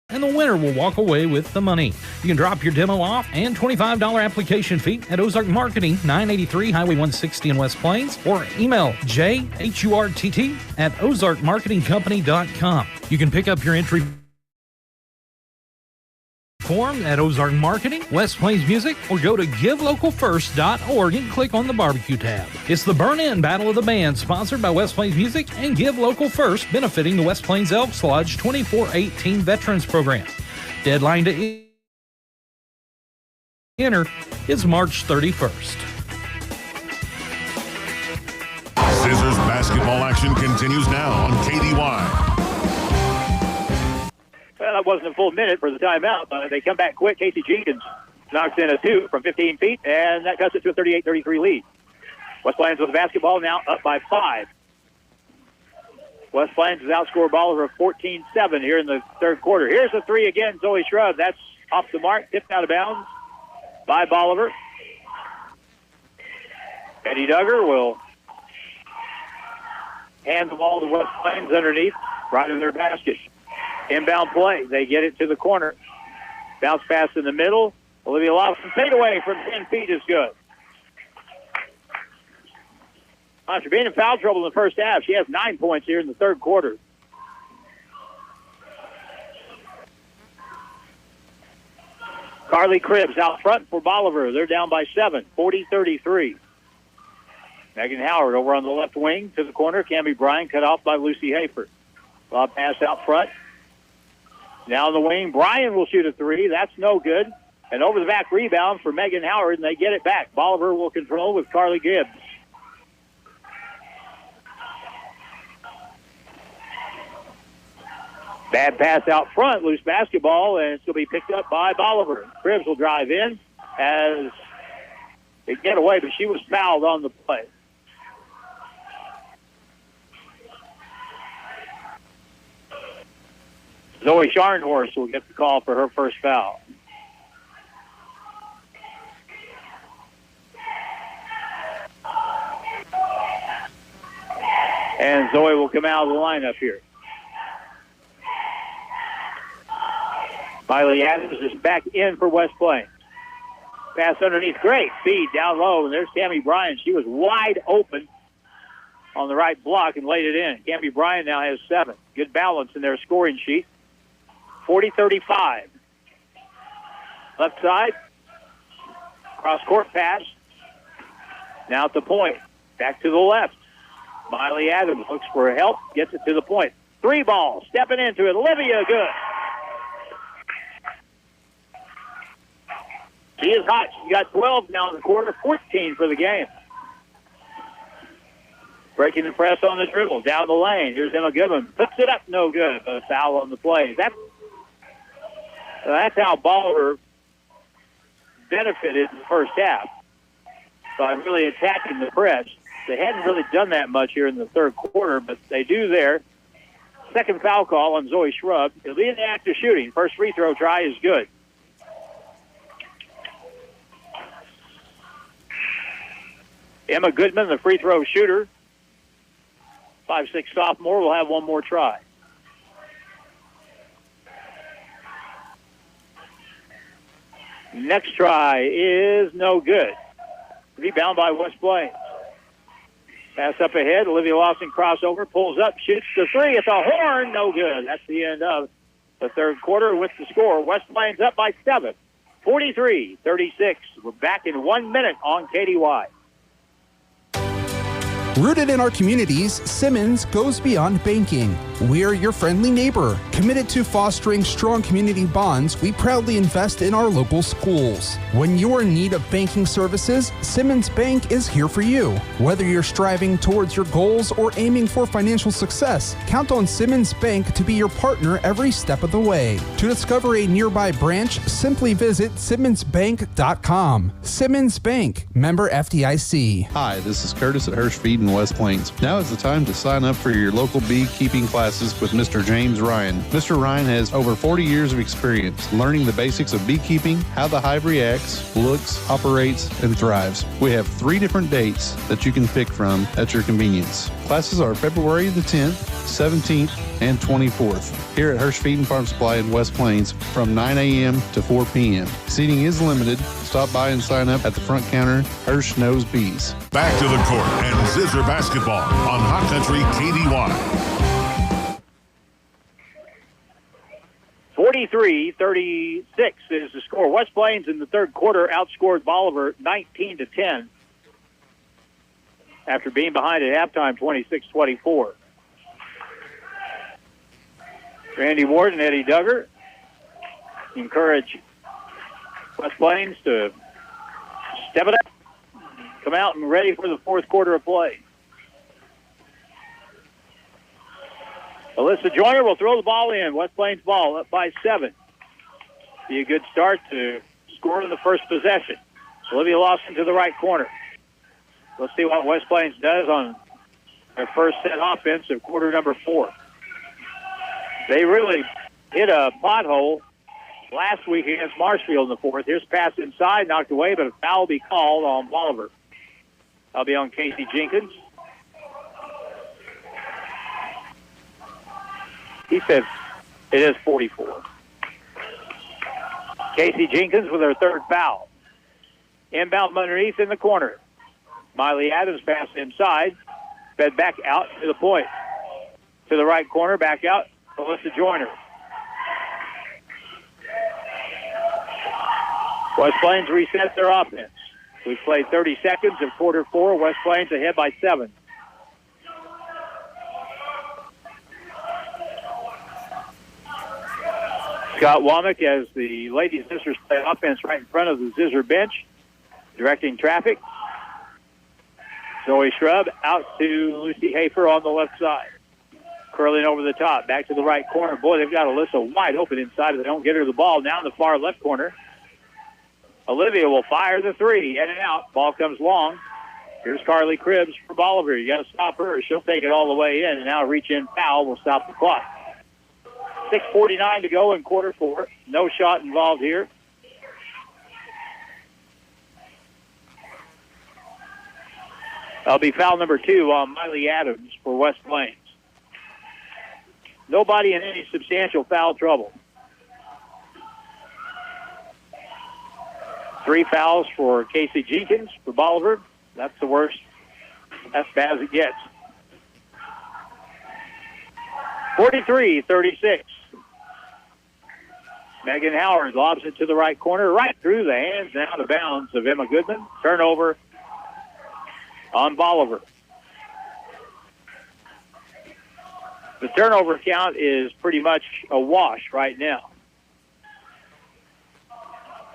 and the winner will walk away with the money. You can drop your demo off and $25 application fee at Ozark Marketing, 983 Highway 160 in West Plains, or email jhurt@ozarkmarketingcompany.com. You can pick up your entry form at Ozark Marketing, West Plains Music, or go to givelocalfirst.org and click on the barbecue tab. It's the Burn-In Battle of the Bands, sponsored by West Plains Music and Give Local First, benefiting the West Plains Elks Lodge 2418 Veterans Program. Deadline to enter is March 31st. Zizzers basketball action continues now on KDY. Well, that wasn't a full minute for the timeout, but they come back quick. Casey Jenkins knocks in a 2 from 15 feet, and that cuts it to a 38-33 lead. West Plains with the basketball now up by 5. West Plains has outscored Bolivar 14-7 here in the third quarter. Here's the 3 again, Zoe Shrub. That's off the mark, tipped out of bounds by Bolivar. Eddie Duggar will hand the ball to West Plains underneath, right in their basket. Inbound play. They get it to the corner. Bounce pass in the middle. Olivia Lawson fade away from 10 feet is good. After being in foul trouble in the first half, she has 9 points here in the third quarter. Carly Cribbs out front for Bolivar. They're down by 7, 40-33. Megan Howard over on the left wing to the corner. Cammie Bryan cut off by Lucy Hafer. Lob pass out front. Now in the wing, Bryan will shoot a three. That's no good. And over the back rebound for Megan Howard, and they get it back. Bolivar will control with Carly Gibbs. Bad pass out front, loose basketball, and it's going to be picked up by Bolivar. Cribbs will drive in as they get away, but she was fouled on the play. Zoe Scharnhorst will get the call for her first foul. And Zoe will come out of the lineup here. Miley Adams is back in for West Plains. Pass underneath. Great feed down low. And there's Cammie Bryan. She was wide open on the right block and laid it in. Cammie Bryan now has 7. Good balance in their scoring sheet. 40-35. Left side. Cross-court pass. Now at the point. Back to the left. Miley Adams looks for help. Gets it to the point. 3 ball. Stepping into it. Olivia, good. She is hot. She got 12 now in the quarter, 14 for the game. Breaking the press on the dribble, down the lane. Here's Emma Goodman. Puts it up, no good. A foul on the play. That's how Bolivar benefited in the first half by really attacking the press. They hadn't really done that much here in the third quarter, but they do there. Second foul call on Zoe Shrub. It'll be in the act of shooting. First free throw try is good. Emma Goodman, the free throw shooter, 5'6" sophomore, will have one more try. Next try is no good. Rebound by West Plains. Pass up ahead. Olivia Lawson crossover, pulls up, shoots the three at the horn. No good. That's the end of the third quarter with the score. West Plains up by 7, 43-36. We're back in 1 minute on KDY. Rooted in our communities, Simmons goes beyond banking. We're your friendly neighbor. Committed to fostering strong community bonds, we proudly invest in our local schools. When you're in need of banking services, Simmons Bank is here for you. Whether you're striving towards your goals or aiming for financial success, count on Simmons Bank to be your partner every step of the way. To discover a nearby branch, simply visit simmonsbank.com. Simmons Bank, member FDIC. Hi, this is Curtis at Hirsch Feed in West Plains. Now is the time to sign up for your local beekeeping classes with Mr. James Ryan. Mr. Ryan has over 40 years of experience learning the basics of beekeeping, how the hive reacts, looks, operates, and thrives. We have 3 different dates that you can pick from at your convenience. Classes are February the 10th, 17th, and 24th here at Hirsch Feed and Farm Supply in West Plains from 9 a.m. to 4 p.m. Seating is limited. Stop by and sign up at the front counter. Hirsch knows bees. Back to the court and Zizzer basketball on Hot Country KDY. 43-36 is the score. West Plains in the third quarter outscored Bolivar 19-10 after being behind at halftime 26-24. Randy Ward and Eddie Duggar encourage West Plains to step it up, come out and ready for the fourth quarter of play. Alyssa Joyner will throw the ball in. West Plains ball up by 7. Be a good start to score in the first possession. Olivia Lawson to the right corner. Let's see what West Plains does on their first set offense of quarter number 4. They really hit a pothole last week against Marshfield in the fourth. Here's pass inside, knocked away, but a foul will be called on Bolivar. I'll be on Casey Jenkins. He said it is 44. Casey Jenkins with her third foul. Inbound underneath in the corner. Miley Adams passed inside. Fed back out to the point. To the right corner, back out. Alyssa Joyner. West Plains reset their offense. We've played 30 seconds of quarter 4. West Plains ahead by 7. Scott Womack, as the ladies Zizzers play offense right in front of the Zizzer bench, directing traffic. Zoe Shrub out to Lucy Hafer on the left side. Curling over the top, back to the right corner. Boy, they've got Alyssa wide open inside. They don't get her the ball. Now in the far left corner. Olivia will fire the three. In and out. Ball comes long. Here's Carly Cribbs for Bolivar. You got to stop her. She'll take it all the way in. And now a reach-in foul will stop the clock. 6:49 to go in quarter 4. No shot involved here. That'll be foul number 2 on Miley Adams for West Plains. Nobody in any substantial foul trouble. 3 fouls for Casey Jenkins for Bolivar. That's the worst. That's bad as it gets. 43-36. Megan Howard lobs it to the right corner, right through the hands and out of bounds of Emma Goodman. Turnover on Bolivar. The turnover count is pretty much a wash right now.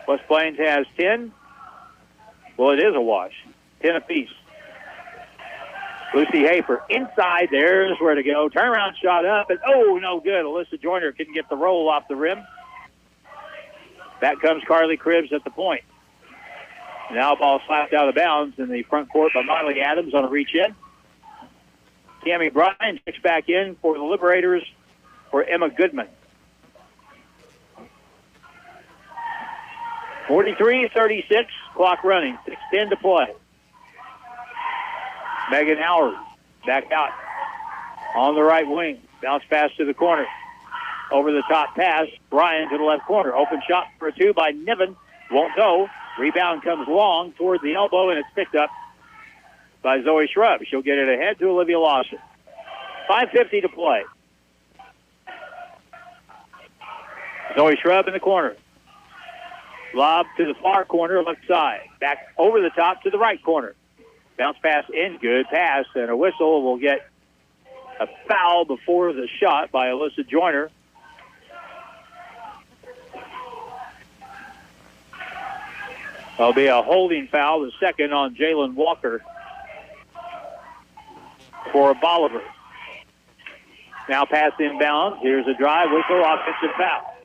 West Plains has 10. Well, it is a wash. 10 apiece. Lucy Hafer inside. There's where to go. Turnaround shot up, and oh, no good. Alyssa Joyner couldn't get the roll off the rim. Back comes Carly Cribbs at the point. Now ball slapped out of bounds in the front court by Miley Adams on a reach-in. Tammy Bryan checks back in for the Liberators for Emma Goodman. 43-36, clock running, 6:10 to play. Megan Howard back out on the right wing. Bounce pass to the corner. Over the top pass, Bryan to the left corner. Open shot for a 2 by Niven. Won't go. Rebound comes long toward the elbow, and it's picked up by Zoe Shrub. She'll get it ahead to Olivia Lawson. 5:50 to play. Zoe Shrub in the corner. Lob to the far corner, left side. Back over the top to the right corner. Bounce pass in, good pass, and a whistle will get a foul before the shot by Alyssa Joyner. There'll be a holding foul, the second on Jalen Walker for Bolivar. Now pass inbound. Here's a drive, whistle, offensive foul.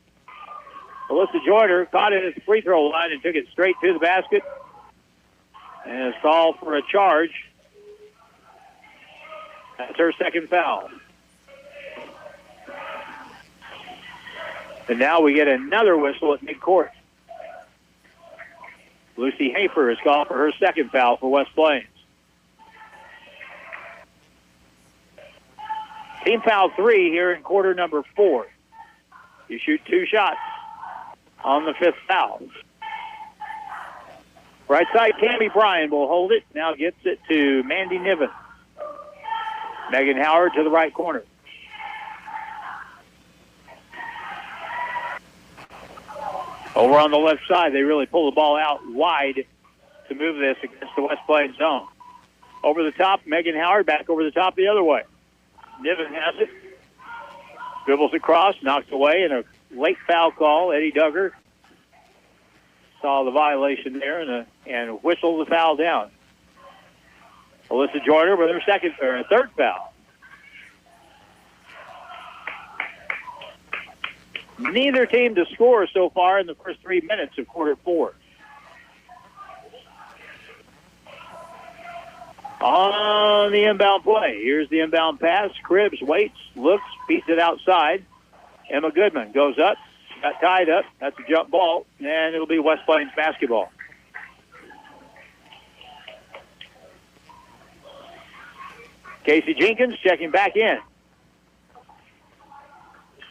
Alyssa Joyner caught it at the free throw line and took it straight to the basket. And is called for a charge. That's her second foul. And now we get another whistle at midcourt. Lucy Hafer is called for her second foul for West Plains. Team foul 3 here in quarter number 4. You shoot 2 shots on the 5th foul. Right side, Tammy Bryan will hold it. Now gets it to Mandy Niven. Megan Howard to the right corner. Over on the left side, they really pull the ball out wide to move this against the West Plains zone. Over the top, Megan Howard back over the top the other way. Niven has it. Dribbles across, knocks away, and a late foul call. Eddie Duggar saw the violation there and whistled the foul down. Alyssa Joyner with her third foul. Neither team to score so far in the first 3 minutes of quarter 4. On the inbound play, here's the inbound pass. Cribbs waits, looks, beats it outside. Emma Goodman goes up, got tied up. That's a jump ball, and it'll be West Plains basketball. Casey Jenkins checking back in.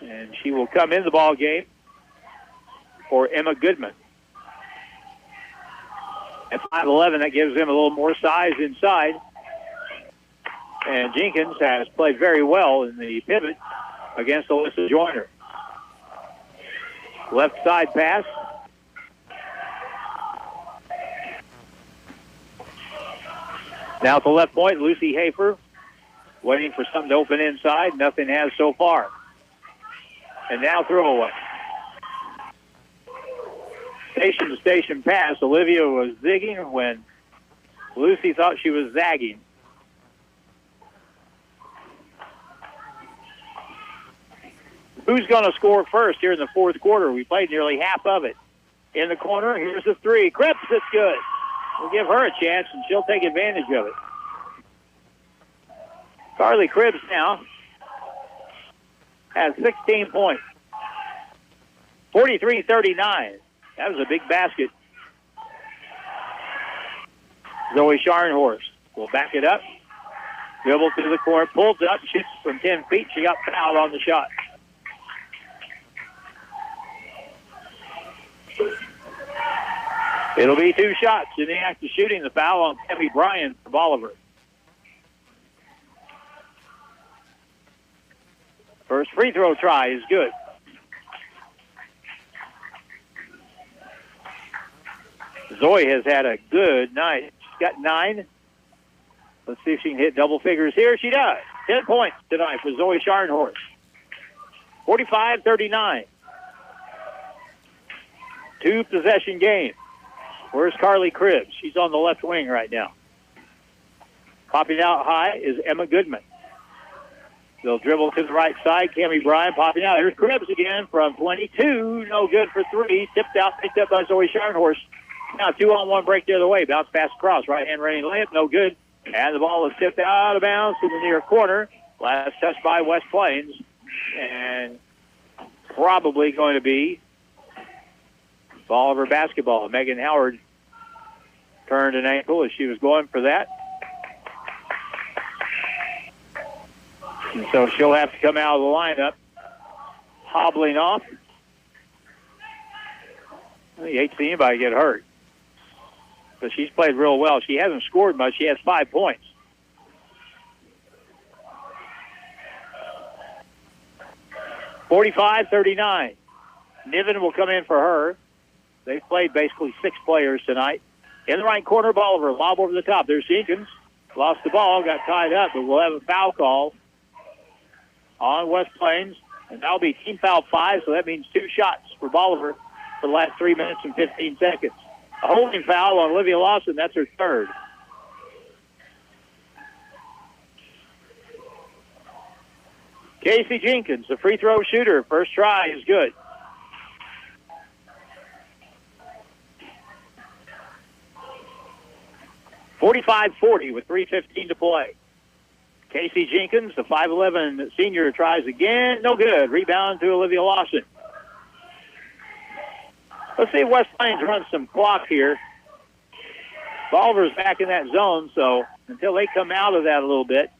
And she will come in the ball game for Emma Goodman. At 5'11", that gives him a little more size inside. And Jenkins has played very well in the pivot against Alyssa Joyner. Left side pass. Now at the left point, Lucy Hafer waiting for something to open inside. Nothing has so far. And now throwaway. Station-to-station pass. Olivia was zigging when Lucy thought she was zagging. Who's going to score first here in the fourth quarter? We played nearly half of it. In the corner, here's the three. Cripps, it's good. We'll give her a chance, and she'll take advantage of it. Carly Cribbs now has 16 points. 43-39. That was a big basket. Zoe Scharnhorst will back it up. Dribble to the court, pulls up, shoots from 10 feet. She got fouled on the shot. It'll be 2 shots in the act of shooting. The foul on Tammy Bryan for Bolivar. First free throw try is good. Zoe has had a good night. She's got 9. Let's see if she can hit double figures here. She does. 10 points tonight for Zoe Scharnhorst. 45-39. 2-possession game. Where's Carly Cribbs? She's on the left wing right now. Popping out high is Emma Goodman. They'll dribble to the right side. Cammie Bryan popping out. Here's Cribbs again from 22. No good for 3. Tipped out, picked up by Zoe Scharnhorst. Now 2-on-1 break the other way. Bounce pass across. Right-hand running layup. No good. And the ball is tipped out of bounds to the near corner. Last touch by West Plains. And probably going to be Bolivar basketball. Megan Howard turned an ankle as she was going for that. And so she'll have to come out of the lineup hobbling off. You hate to see anybody get hurt. But she's played real well. She hasn't scored much. She has 5 points. (45-39). Niven will come in for her. They've played basically 6 players tonight. In the right corner, Bolivar, lob over the top. There's Jenkins. Lost the ball, got tied up, but we'll have a foul call on West Plains. And that'll be team foul 5, so that means 2 shots for Bolivar for the last 3 minutes and 15 seconds. A holding foul on Olivia Lawson. That's her 3rd. Casey Jenkins, the free throw shooter. First try is good. (45-40) with 3:15 to play. Casey Jenkins, the 5'11" senior, tries again. No good. Rebound to Olivia Lawson. Let's see if West Plains runs some clock here. Bolivar's back in that zone, so until they come out of that a little bit,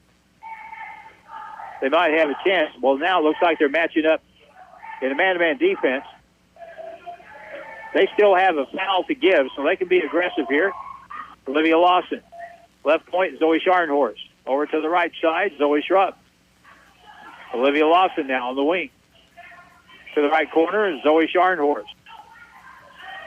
they might have a chance. Well, now it looks like they're matching up in a man-to-man defense. They still have a foul to give, so they can be aggressive here. Olivia Lawson. Left point, Zoe Scharnhorst. Over to the right side, Zoe Schrupp. Olivia Lawson now on the wing. To the right corner, Zoe Scharnhorst.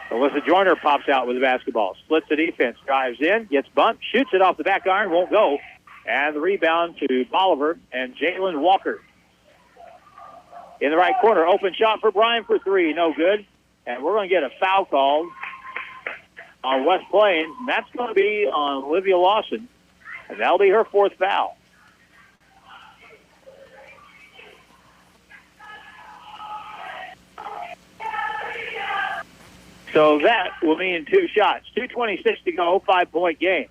Alyssa Joyner pops out with the basketball. Splits the defense, drives in, gets bumped, shoots it off the back iron, won't go. And the rebound to Bolivar and Jalen Walker. In the right corner, open shot for Bryan for 3, no good. And we're going to get a foul called on West Plains, and that's going to be on Olivia Lawson. And that'll be her 4th foul. So that will mean 2 shots. 2:26 to go, 5-point game.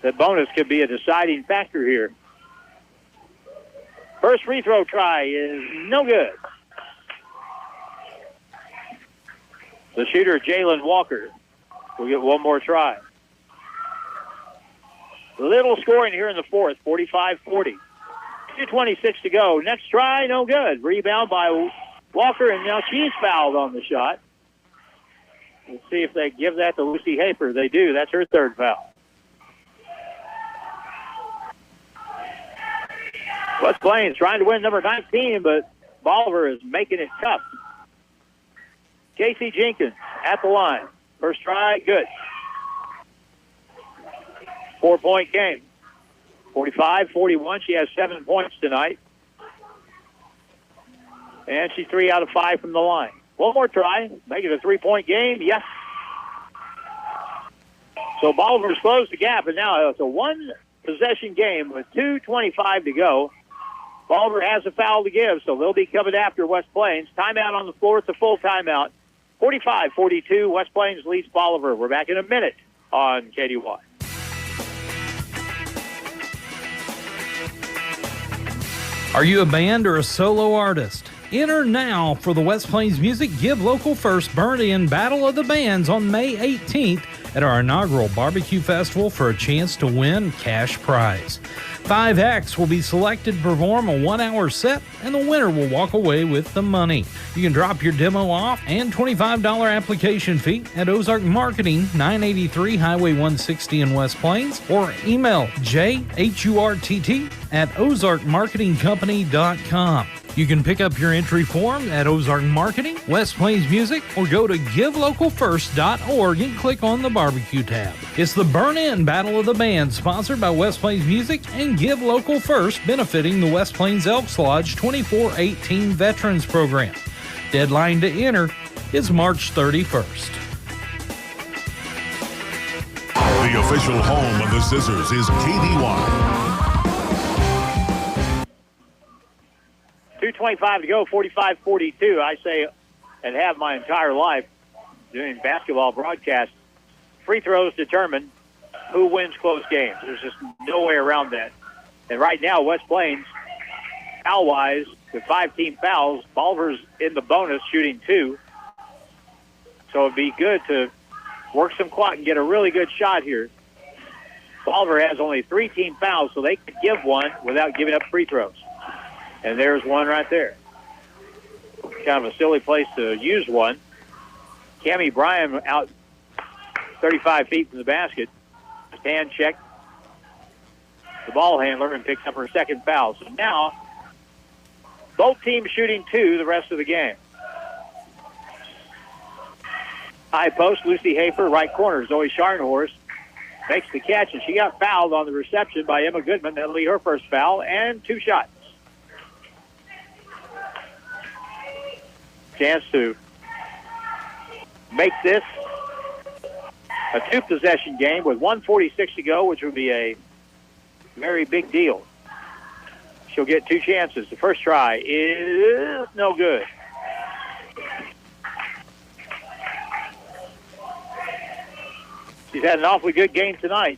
The bonus could be a deciding factor here. First free throw try is no good. The shooter, Jalen Walker, will get one more try. Little scoring here in the fourth, 45-40. 2:26 to go. Next try, no good. Rebound by Walker, and now she's fouled on the shot. Let's see if they give that to Lucy Hafer. They do. That's her third foul. West Plains trying to win number 19, but Bolivar is making it tough. Casey Jenkins at the line. First try, good. 4-point game. 45-41. She has 7 points tonight. And she's 3 out of 5 from the line. One more try. Make it a 3-point game. Yes. So Bolivar's closed the gap, and now it's a one-possession game with 2:25 to go. Bolivar has a foul to give, so they'll be coming after West Plains. Timeout on the floor. It's a full timeout. 45-42. West Plains leads Bolivar. We're back in a minute on KDY. Are you a band or a solo artist? Enter now for the West Plains Music Give Local First Burn-In Battle of the Bands on May 18th at our inaugural barbecue festival for a chance to win cash prize. 5 acts will be selected to perform a 1-hour set, and the winner will walk away with the money. You can drop your demo off and $25 application fee at Ozark Marketing, 983 Highway 160 in West Plains, or email jhurt@ozarkmarketingcompany.com. You can pick up your entry form at Ozark Marketing, West Plains Music, or go to givelocalfirst.org and click on the barbecue tab. It's the Burn-In Battle of the Bands, sponsored by West Plains Music and Give Local First, benefiting the West Plains Elks Lodge 2418 Veterans Program. Deadline to enter is March 31st. The official home of the Zizzers is KDY. 2:25 to go, 45-42. I say, and have my entire life doing basketball broadcasts, free throws determine who wins close games. There's just no way around that. And right now, West Plains, foul-wise, with 5 team fouls, Bolivar's in the bonus shooting 2. So it'd be good to work some clock and get a really good shot here. Bolivar has only 3 team fouls, so they could give one without giving up free throws. And there's one right there. Kind of a silly place to use one. Cammie Bryan out 35 feet from the basket. Hand check the ball handler and picks up her second foul. So now, both teams shooting 2 the rest of the game. High post, Lucy Hafer, right corner. Zoe Scharnhorst makes the catch, and she got fouled on the reception by Emma Goodman. That'll be her first foul, and 2 shots. Chance to make this a 2-possession game with 1:46 to go, which would be a very big deal. She'll get 2 chances. The first try is no good. She's had an awfully good game tonight.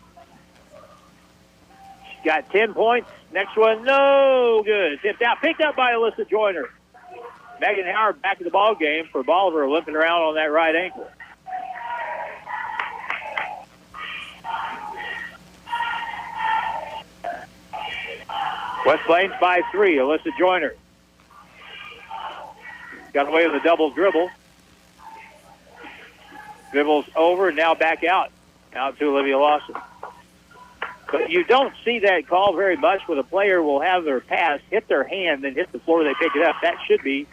She's got 10 points. Next one, no good. Tipped out. Picked up by Alyssa Joyner. Megan Howard back in the ball game for Bolivar, limping around on that right ankle. West Plains by 3. Alyssa Joyner got away with a double dribble. Dribbles over and now back out to Olivia Lawson. But you don't see that call very much, where the player will have their pass hit their hand, then hit the floor, they pick it up. That should be,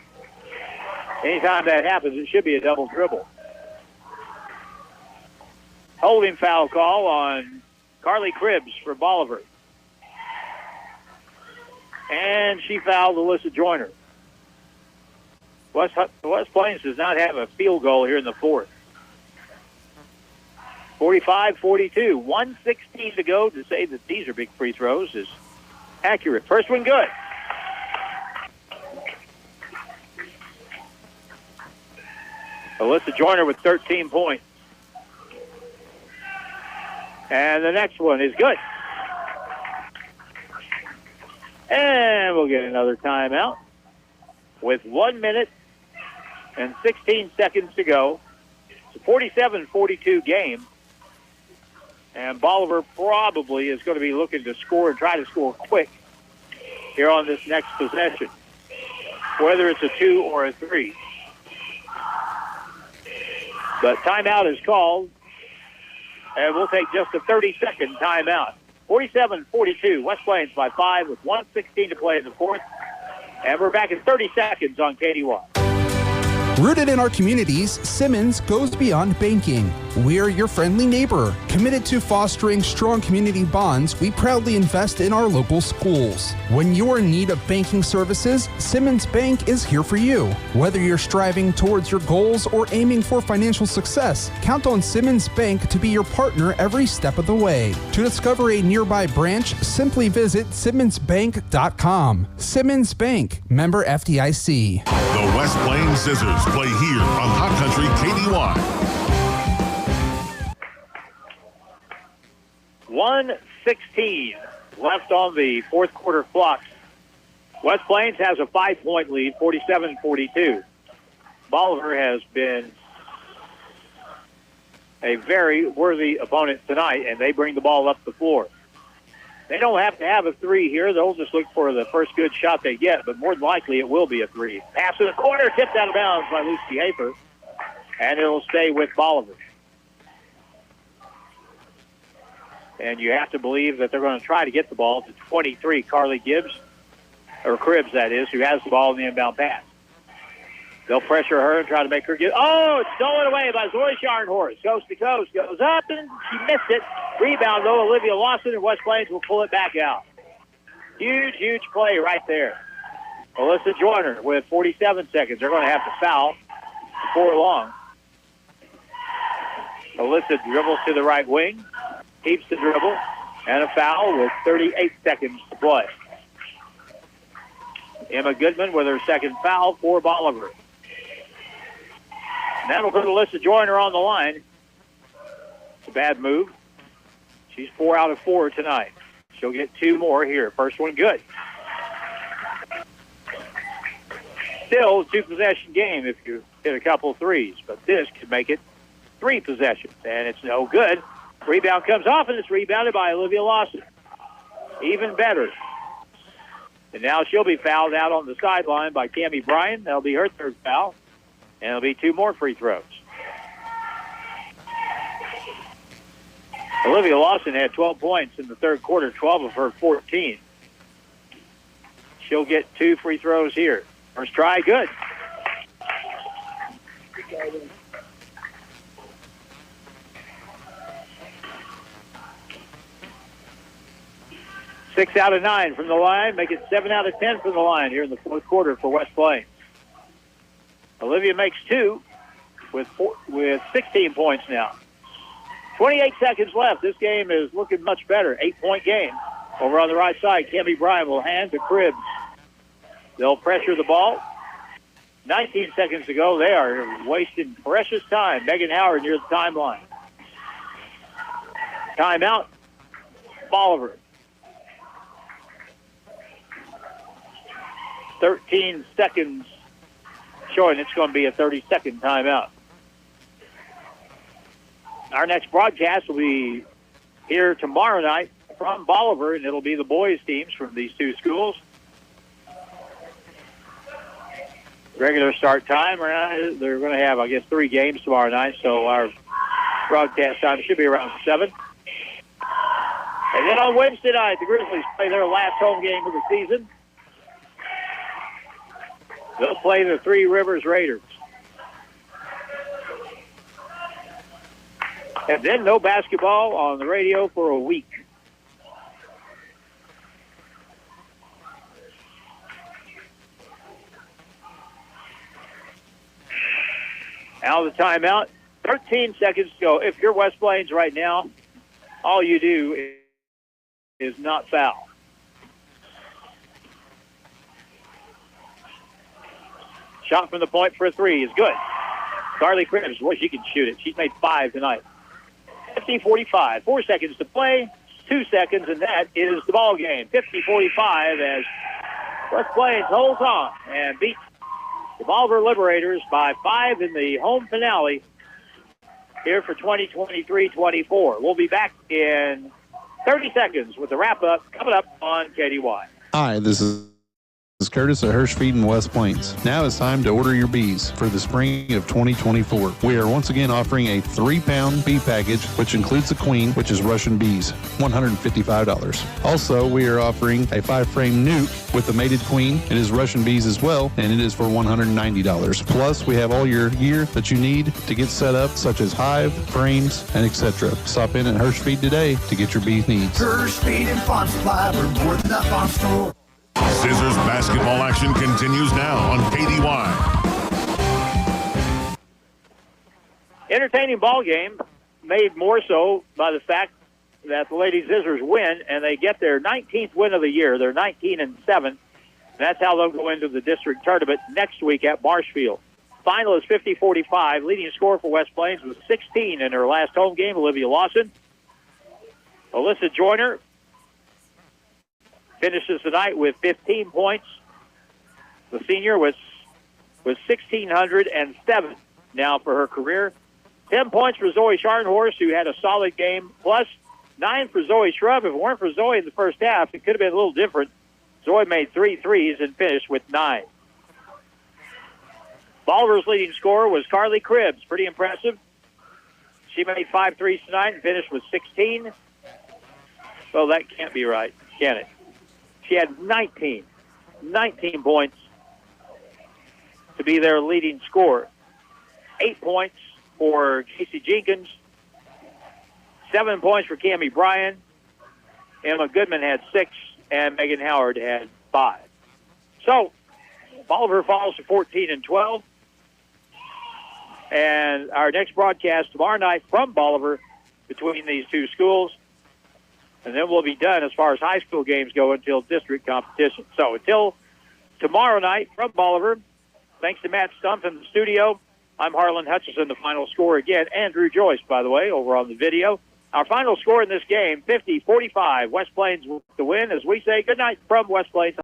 anytime that happens, it should be a double dribble. Holding foul call on Carly Cribbs for Bolivar. And she fouled Alyssa Joyner. West Plains does not have a field goal here in the fourth. 45-42, 1:16 to go. To say that these are big free throws is accurate. First one good. Alyssa Joyner with 13 points. And the next one is good. And we'll get another timeout with 1 minute and 16 seconds to go. It's a 47-42 game. And Bolivar probably is going to be looking to score and try to score quick here on this next possession, whether it's a 2 or a 3. But timeout is called, and we'll take just a 30-second timeout. 47-42, West Plains by 5 with 1:16 to play in the fourth. And we're back in 30 seconds on KDY. Rooted in our communities, Simmons goes beyond banking. We're your friendly neighbor. Committed to fostering strong community bonds, we proudly invest in our local schools. When you're in need of banking services, Simmons Bank is here for you. Whether you're striving towards your goals or aiming for financial success, count on Simmons Bank to be your partner every step of the way. To discover a nearby branch, simply visit simmonsbank.com. Simmons Bank, member FDIC. The West Plains Zizzers play here on Hot Country KDY. 1:16 left on the fourth quarter clock. West Plains has a 5-point lead, 47-42. Bolivar has been a very worthy opponent tonight, and they bring the ball up the floor. They don't have to have a 3 here. They'll just look for the first good shot they get, but more than likely it will be a 3. Pass to the corner, tipped out of bounds by Lucy Hafer, and it'll stay with Bolivar. And you have to believe that they're going to try to get the ball to 23, Carly Gibbs, or Cribbs, that is, who has the ball in the inbound pass. They'll pressure her and try to make her get. Oh, it's stolen away by Zoe Scharnhorst. Coast to coast, goes up, and she missed it. Rebound, though, Olivia Lawson, and West Plains will pull it back out. Huge, huge play right there. Alyssa Joyner with 47 seconds. They're going to have to foul before long. Alyssa dribbles to the right wing, keeps the dribble, and a foul with 38 seconds to play. Emma Goodman with her second foul for Bolivar. And that'll put Alyssa Joyner on the line. It's a bad move. She's 4 out of 4 tonight. She'll get 2 more here. First one good. Still a 2-possession game if you hit a couple threes, but this could make it 3 possessions, and it's no good. Rebound comes off, and it's rebounded by Olivia Lawson. Even better. And now she'll be fouled out on the sideline by Cammie Bryan. That'll be her third foul, and it'll be 2 more free throws. Olivia Lawson had 12 points in the third quarter, 12 of her 14. She'll get 2 free throws here. First try, good. Six out of 9 from the line, make it 7 out of 10 from the line here in the fourth quarter for West Plains. Olivia makes 2 with 16 points now. 28 seconds left. This game is looking much better. 8-point game. Over on the right side, Cammie Bryan will hand to Cribbs. They'll pressure the ball. 19 seconds to go. They are wasting precious time. Megan Howard near the timeline. Timeout. Bolivar. 13 seconds showing it's going to be a 30-second timeout. Our next broadcast will be here tomorrow night from Bolivar, and it'll be the boys' teams from these 2 schools. Regular start time, they're going to have, I guess, 3 games tomorrow night, so our broadcast time should be around 7. And then on Wednesday night, the Grizzlies play their last home game of the season. They'll play the Three Rivers Raiders. And then no basketball on the radio for a week. Out of the timeout. 13 seconds to go. If you're West Plains right now, all you do is not foul. Shot from the point for a 3 is good. Carly Cribbs, boy, she can shoot it. She's made 5 tonight. 50-45. 4 seconds to play. 2 seconds, and that is the ball game. 50-45 as West Plains holds on and beats the Bolivar Liberators by 5 in the home finale here for 2023-24. We'll be back in 30 seconds with the wrap-up coming up on KDY. Hi, this is Curtis at Hirsch Feed in West Plains. Now it's time to order your bees for the spring of 2024. We are once again offering a 3-pound bee package, which includes a queen, which is Russian bees, $155. Also, we are offering a 5-frame nuke with the mated queen. It is Russian bees as well, and it is for $190. Plus, we have all your gear that you need to get set up, such as hive, frames, and etc. Stop in at Hirsch Feed today to get your bee needs. Hirsch Feed and Farm Supply, we're more than up on stroll. Zizzers basketball action continues now on KDY. Entertaining ball game, made more so by the fact that the Lady Zizzers win, and they get their 19th win of the year. They're 19-7. That's how they'll go into the district tournament next week at Marshfield. Final is 50-45. Leading scorer for West Plains was 16 in her last home game, Olivia Lawson. Alyssa Joyner finishes the night with 15 points. The senior was 1,607 now for her career. 10 points for Zoe Scharnhorst, who had a solid game, plus 9 for Zoe Shrub. If it weren't for Zoe in the first half, it could have been a little different. Zoe made 3 threes and finished with 9. Bolivar's leading scorer was Carly Cribbs. Pretty impressive. She made 5 threes tonight and finished with 16. Well, that can't be right, can it? She had 19 points to be their leading scorer. 8 points for Casey Jenkins. 7 points for Cammie Bryan. Emma Goodman had 6, and Megan Howard had 5. So, Bolivar falls to 14-12. And our next broadcast tomorrow night from Bolivar between these two schools. And then we'll be done as far as high school games go until district competition. So until tomorrow night from Bolivar, thanks to Matt Stumpf in the studio, I'm Harlan Hutchison, the final score again. Andrew Joyce, by the way, over on the video. Our final score in this game, 50-45. West Plains with the win as we say goodnight from West Plains.